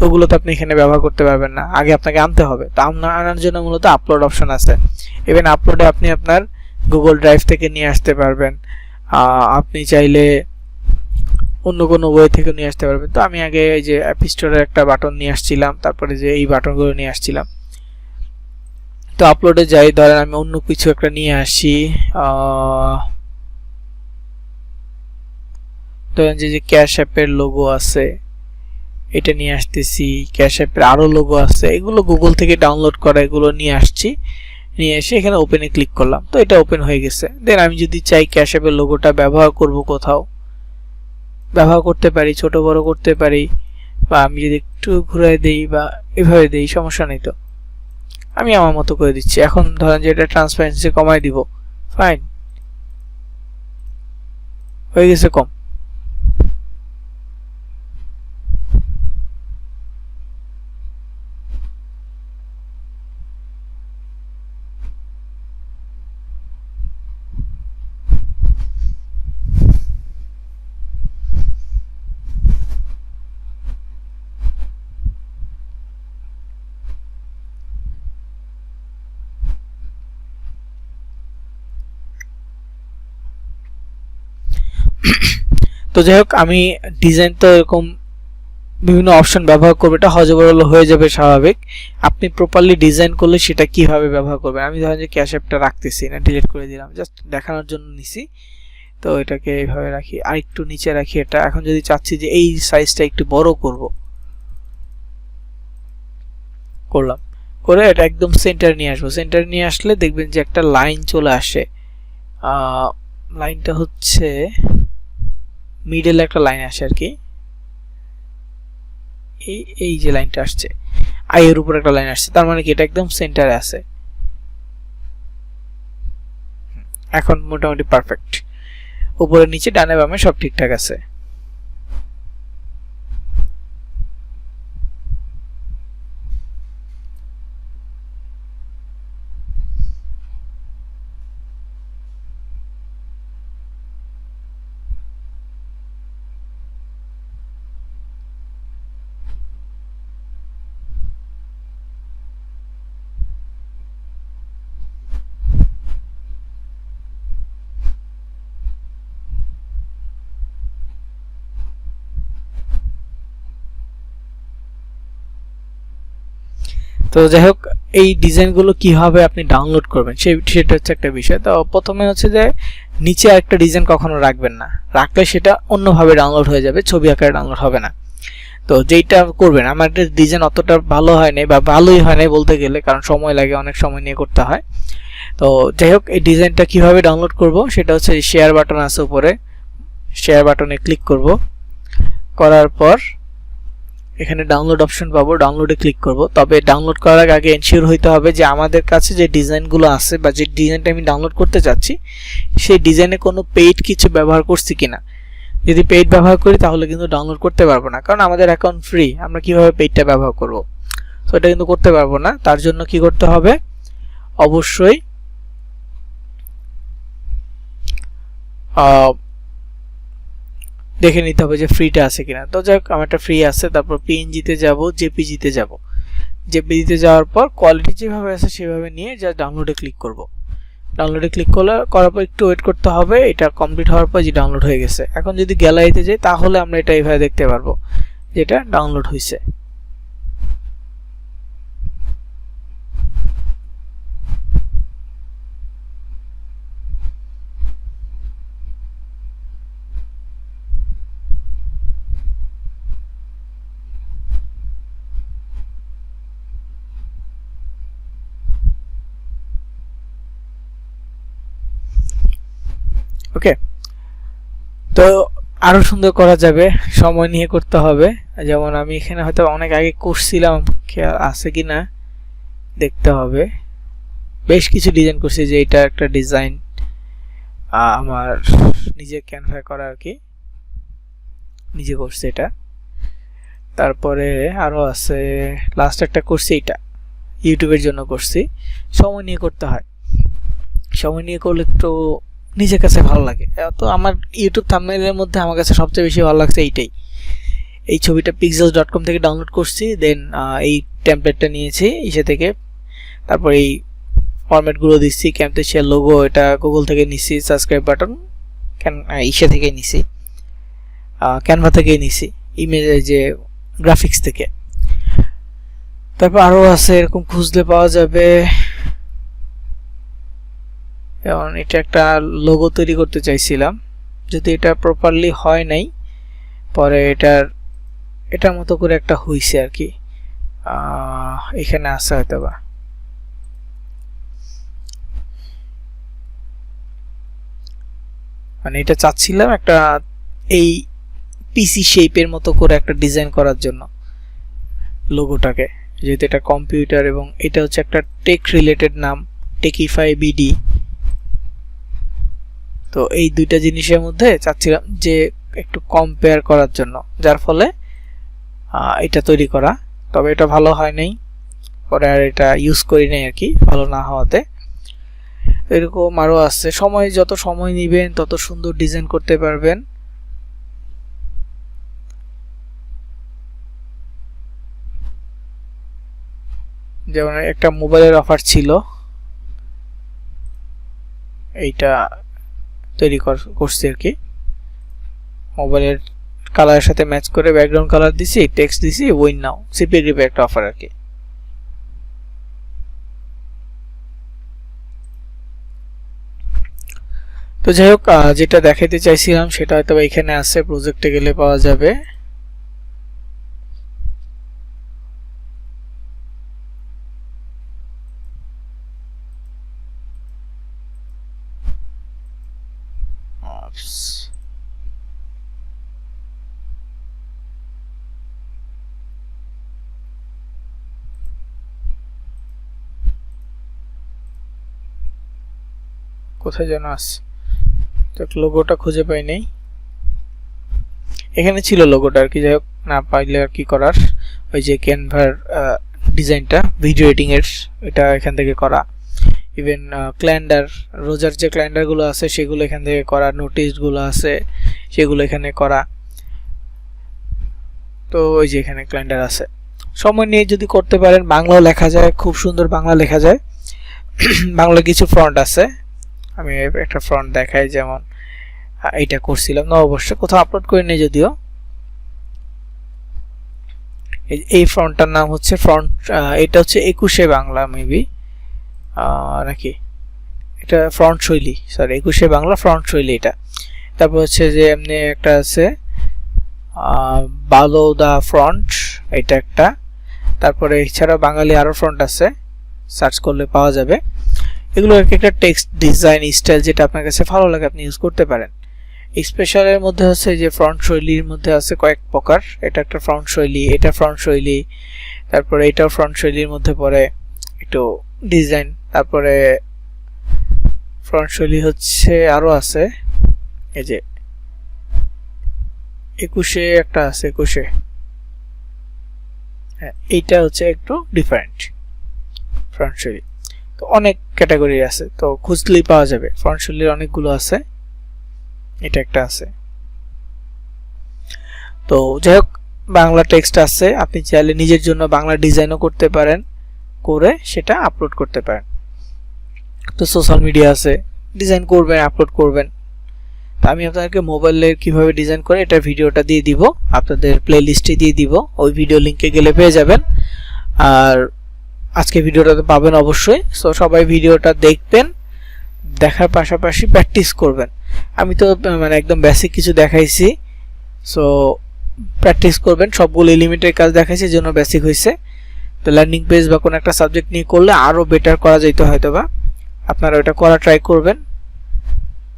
ওগুলো তো আপনি এখানে ব্যবহার করতে পারবেন না, আগে আপনাকে আনতে হবে। তো আনার জন্য মূলত আপলোড অপশন আছে। ইভেন আপলোডে আপনি আপনার গুগল ড্রাইভ থেকে নিয়ে আসতে পারবেন, আপনি চাইলে অন্য কোনো ওয়ে থেকে নিয়ে আসতে পারবেন। তো আমি আগে এই যে অ্যাপ স্টোরের একটা বাটন নিয়ে আসছিলাম, তারপরে যে এই বাটনগুলো নিয়ে আসছিলাম। তো আপলোডে যাই, ধরেন আমি অন্য কিছু একটা নিয়ে আসি, ধরেন যে ক্যাশ অ্যাপের লোগো আছে এটা নিয়ে আসতেছি, ক্যাশ অ্যাপের আরও লোগো আছে, এগুলো গুগল থেকে ডাউনলোড করা, এগুলো নিয়ে আসছি। নিয়ে এসে এখানে ওপেনে ক্লিক করলাম, তো এটা ওপেন হয়ে গেছে। দেন আমি যদি চাই ক্যাশ অ্যাপের লোগোটা ব্যবহার করব, কোথাও ব্যবহার করতে পারি, ছোট বড় করতে পারি, বা আমি যদি একটু ঘুরাই দেই বা এভাবে দেই, সমস্যা নেই। তো আমি আমার মতো করে দিচ্ছি। এখন ধরেন যে এটা ট্রান্সপারেন্সি কমাই দিব, ফাইন, হয়ে গেছে কম। তো যাই হোক, আমি ডিজাইন তো এরকম বিভিন্ন অপশন ব্যবহার করবে, এটা হজবরল হয়ে যাবে স্বাভাবিক। আপনি প্রপারলি ডিজাইন করলে সেটা কিভাবে ব্যবহার করবেন, আমি ধরেন যে ক্যাশ অ্যাপটা রাখতেছি না, ডিলিট করে দিলাম, জাস্ট দেখানোর জন্য নিছি। তো এটাকে এইভাবে রাখি, আর একটু নিচে রাখি এটা। এখন যদি চাচ্ছি যে এই সাইজটা একটু বড় করব, করলাম, করে এটা একদম সেন্টার নিয়ে আসবো। সেন্টার নিয়ে আসলে দেখবেন যে একটা লাইন চলে আসে, লাইনটা হচ্ছে মিডল একটা লাইন আসে আর কি, এই যে লাইনটা আসছে, আই এর উপর একটা লাইন আসছে, তার মানে কি এটা একদম সেন্টারে আছে। এখন মোটামুটি পারফেক্ট, উপরে নিচে ডানে বামে সব ঠিকঠাক আছে। তো যাই হোক, এই ডিজাইনগুলো কিভাবে আপনি ডাউনলোড করবেন সেটা হচ্ছে একটা বিষয়। তো প্রথমে হচ্ছে যে নিচে একটা ডিজাইন কখনো রাখবেন না, রাখলে সেটা অন্যভাবে ডাউনলোড হয়ে যাবে, ছবি আকারে ডাউনলোড হবে না। তো যেইটা করবেন, আমার ডিজাইন অতটা ভালো হয় নাই বা ভালোই হয় নাই বলতে গেলে, কারণ সময় লাগে, অনেক সময় নিয়ে করতে হয়। তো যাই হোক, এই ডিজাইনটা কিভাবে ডাউনলোড করব সেটা হচ্ছে শেয়ার বাটন আছে উপরে, শেয়ার বাটনে ক্লিক করব, করার পর এখানে ডাউনলোড অপশন পাবো, ডাউনলোডে ক্লিক করব। তবে ডাউনলোড করার আগে এনশিওর হইতে হবে যে আমাদের কাছে যে ডিজাইনগুলো আছে বা যে ডিজাইনটা আমি ডাউনলোড করতে চাচ্ছি সেই ডিজাইনে কোনো পেইড কিছু ব্যবহার করছি কিনা। যদি পেইড ব্যবহার করি তাহলে কিন্তু ডাউনলোড করতে পারবো না, কারণ আমাদের অ্যাকাউন্ট ফ্রি, আমরা কিভাবে পেইডটা ব্যবহার করব। তো এটা কিন্তু করতে পারবো না। তার জন্য কি করতে হবে, অবশ্যই দেখে নিতে হবে যে ফ্রিটা আছে কিনা। তো যাই হোক, আমার একটা ফ্রি আছে। তারপর পিএনজিতে যাব, জেপিজিতে যাব, জেপিজিতে যাওয়ার পর কোয়ালিটি যেভাবে আছে সেভাবে নিয়ে যা ডাউনলোডে ক্লিক করব। ডাউনলোডে ক্লিক করার পর একটু ওয়েট করতে হবে, এটা কমপ্লিট হওয়ার পর যে ডাউনলোড হয়ে গেছে। এখন যদি গ্যালারিতে যাই তাহলে আমরা এটা এইভাবে দেখতে পারবো যেটা ডাউনলোড হয়েছে। ওকে, তো আরো সুন্দর করা যাবে, সময় নিয়ে করতে হবে। যেমন আমি এখানে হয়তো অনেক আগে করছিলাম, খেয়াল আছে কিনা দেখতে হবে। বেশ কিছু ডিজাইন করছি, যে এটা একটা ডিজাইন আমার নিজের ক্যানভায় করা আর কি, নিজে করছি এটা। তারপরে আরো আছে, লাস্ট একটা করছি, এটা ইউটিউবের জন্য করছি। সময় নিয়ে করতে হয়, সময় নিয়ে করলে একটু নিজের কাছে ভালো লাগে। তো আমার ইউটিউব থাম্বনেইলের মধ্যে আমার কাছে সবচেয়ে বেশি ভালো লাগছে এইটাই। এই ছবিটা pixels.com থেকে ডাউনলোড করছি, দেন এই টেমপ্লেটটা নিয়েছি ইসে থেকে, তারপর এই ফরম্যাটগুলো দিচ্ছি, ক্যামটেশিয়ার লোগো এটা গুগল থেকে নিছি, সাবস্ক্রাইব বাটন ইসে থেকে নিছি, ক্যানভা থেকে নিছি, ইমেজ যে গ্রাফিক্স থেকে। তারপর আরো আছে, এরকম খুঁজলে পাওয়া যাবে। যেমন এটা একটা লোগো তৈরি করতে চাইছিলাম, যদি এটা প্রপারলি হয় নাই, পরে এটার মতো করে একটা হইছে আর কি, এখানে আছে হয়তো বা। মানে এটা চাচ্ছিলাম একটা এই পিসি শেপের মতো করে একটা ডিজাইন করার জন্য লোগোটাকে, যেহেতু এটা কম্পিউটার এবং এটা হচ্ছে একটা টেক রিলেটেড নাম, টেকিফাই বিডি। তো এই দুইটা জিনিসের মধ্যে চাচ্ছিলাম যে একটু কম্পেয়ার করার জন্য, যার ফলে এটা তৈরি করা। তবে এটা ভালো হয় নাই, পরে আর এটা ইউজ করি নাই আর কি, ভালো না হওয়াতে। এরকম আরো আছে, যত সময় নেবেন তত সুন্দর ডিজাইন করতে পারবেন। যেমন একটা মোবাইলের অফার ছিল, এইটা তৈরি করছি আর কি, মোবাইলের কালারের সাথে ম্যাচ করে ব্যাকগ্রাউন্ড কালার দিছি, টেক্সট দিছি, উইন নাও সিপি গ্রিপে একটা অফার আর কি। তো যাই হোক, যেটা দেখাইতে চাইছিলাম সেটা হয়তো এখানে আছে, প্রজেক্টে গেলে পাওয়া যাবে। কোথায় যেন আছে, তো লোগোটা খুঁজে পাই নাই, এখানে ছিল লোগোটা আর কি। যাই হোক, না পাইলে আর কি করার, ওই যে ক্যানভার ডিজাইনটা ভিডিও এডিটিং এর, এটা এখান থেকে করা। ইভেন ক্যালেন্ডার, রোজার যে ক্যালেন্ডারগুলো আছে সেগুলো এখান থেকে করা, নোটিশগুলো আছে সেগুলো এখানে করা। তো ওই যে এখানে ক্যালেন্ডার আছে, সময় নিয়ে যদি করতে পারেন, বাংলাও লেখা যায়, খুব সুন্দর বাংলা লেখা যায়। বাংলা কিছু ফন্ট আছে, আমি একটা ফন্ট দেখাই, যেমন এইটা করছিলাম না, অবশ্যই কোথাও আপলোড করে নেই যদিও। এই ফন্টটার নাম হচ্ছে এটা হচ্ছে 21 বাংলা মেবি নাকি, এটা ফ্রন্ট শৈলী, সরি 21 বাংলা ফ্রন্ট শৈলী এটা। তারপর হচ্ছে যে এমনি একটা আছে বালোদা ফ্রন্ট, এটা একটা। তারপরে এছাড়া বাঙালি আরো ফ্রন্ট আছে, সার্চ করলে পাওয়া যাবে। এগুলো একটা টেক্সট ডিজাইন স্টাইল, যেটা আপনার কাছে ভালো লাগে আপনি ইউজ করতে পারেন। স্পেশালের মধ্যে হচ্ছে যে ফ্রন্ট শৈলীর মধ্যে আছে কয়েক প্রকার, এটা একটা ফ্রন্ট শৈলী, এটা ফ্রন্ট শৈলী, তারপরে এটাও ফ্রন্ট শৈলীর মধ্যে পড়ে একটু ডিজাইন। তারপরে ফ্রন্ট শৈলী হচ্ছে আরো আছে, এই যে 21 একটা আছে, 21, হ্যাঁ এইটা হচ্ছে একটু ডিফারেন্ট ফ্রন্ট শৈলী। তো অনেক ক্যাটাগরি আছে, তো খুঁজলেই পাওয়া যাবে, ফ্রন্ট শৈলীর অনেকগুলো আছে, এটা একটা আছে। তো যাই হোক, বাংলা টেক্সট আছে, আপনি চাইলে নিজের জন্য বাংলা ডিজাইনও করতে পারেন, করে সেটা আপলোড করতে পারেন। তো সোশ্যাল মিডিয়া আছে, ডিজাইন করবেন, আপলোড করবেন। তো আমি আপনাদেরকে মোবাইলের কিভাবে ডিজাইন করে এটা ভিডিওটা দিয়ে দিব, আপনাদের প্লে লিস্টে দিয়ে দিব, ওই ভিডিও লিঙ্কে গেলে পেয়ে যাবেন। আর আজকে ভিডিওটাতে পাবেন অবশ্যই। সো সবাই ভিডিওটা দেখবেন, দেখার পাশাপাশি প্র্যাকটিস করবেন। আমি তো মানে একদম বেসিক কিছু দেখাইছি, সো প্র্যাকটিস করবেন। সবগুলো এলিমেন্টের কাজ দেখাইছি, জন্য বেসিক হয়েছে। তো ল্যান্ডিং পেজ বা কোনো একটা সাবজেক্ট নিয়ে করলে আরও বেটার করা যেত হয়তো বা, আপনারা ওটা করা ট্রাই করবেন।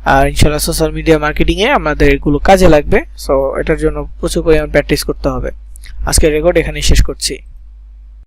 আর ইনশাআল্লাহ সোশ্যাল মিডিয়া মার্কেটিং এ আমাদের এগুলো কাজে লাগবে। সো এটার জন্য প্রচুর পরিমাণ প্র্যাকটিস করতে হবে। আজকের রেকর্ড এখানেই শেষ করছি।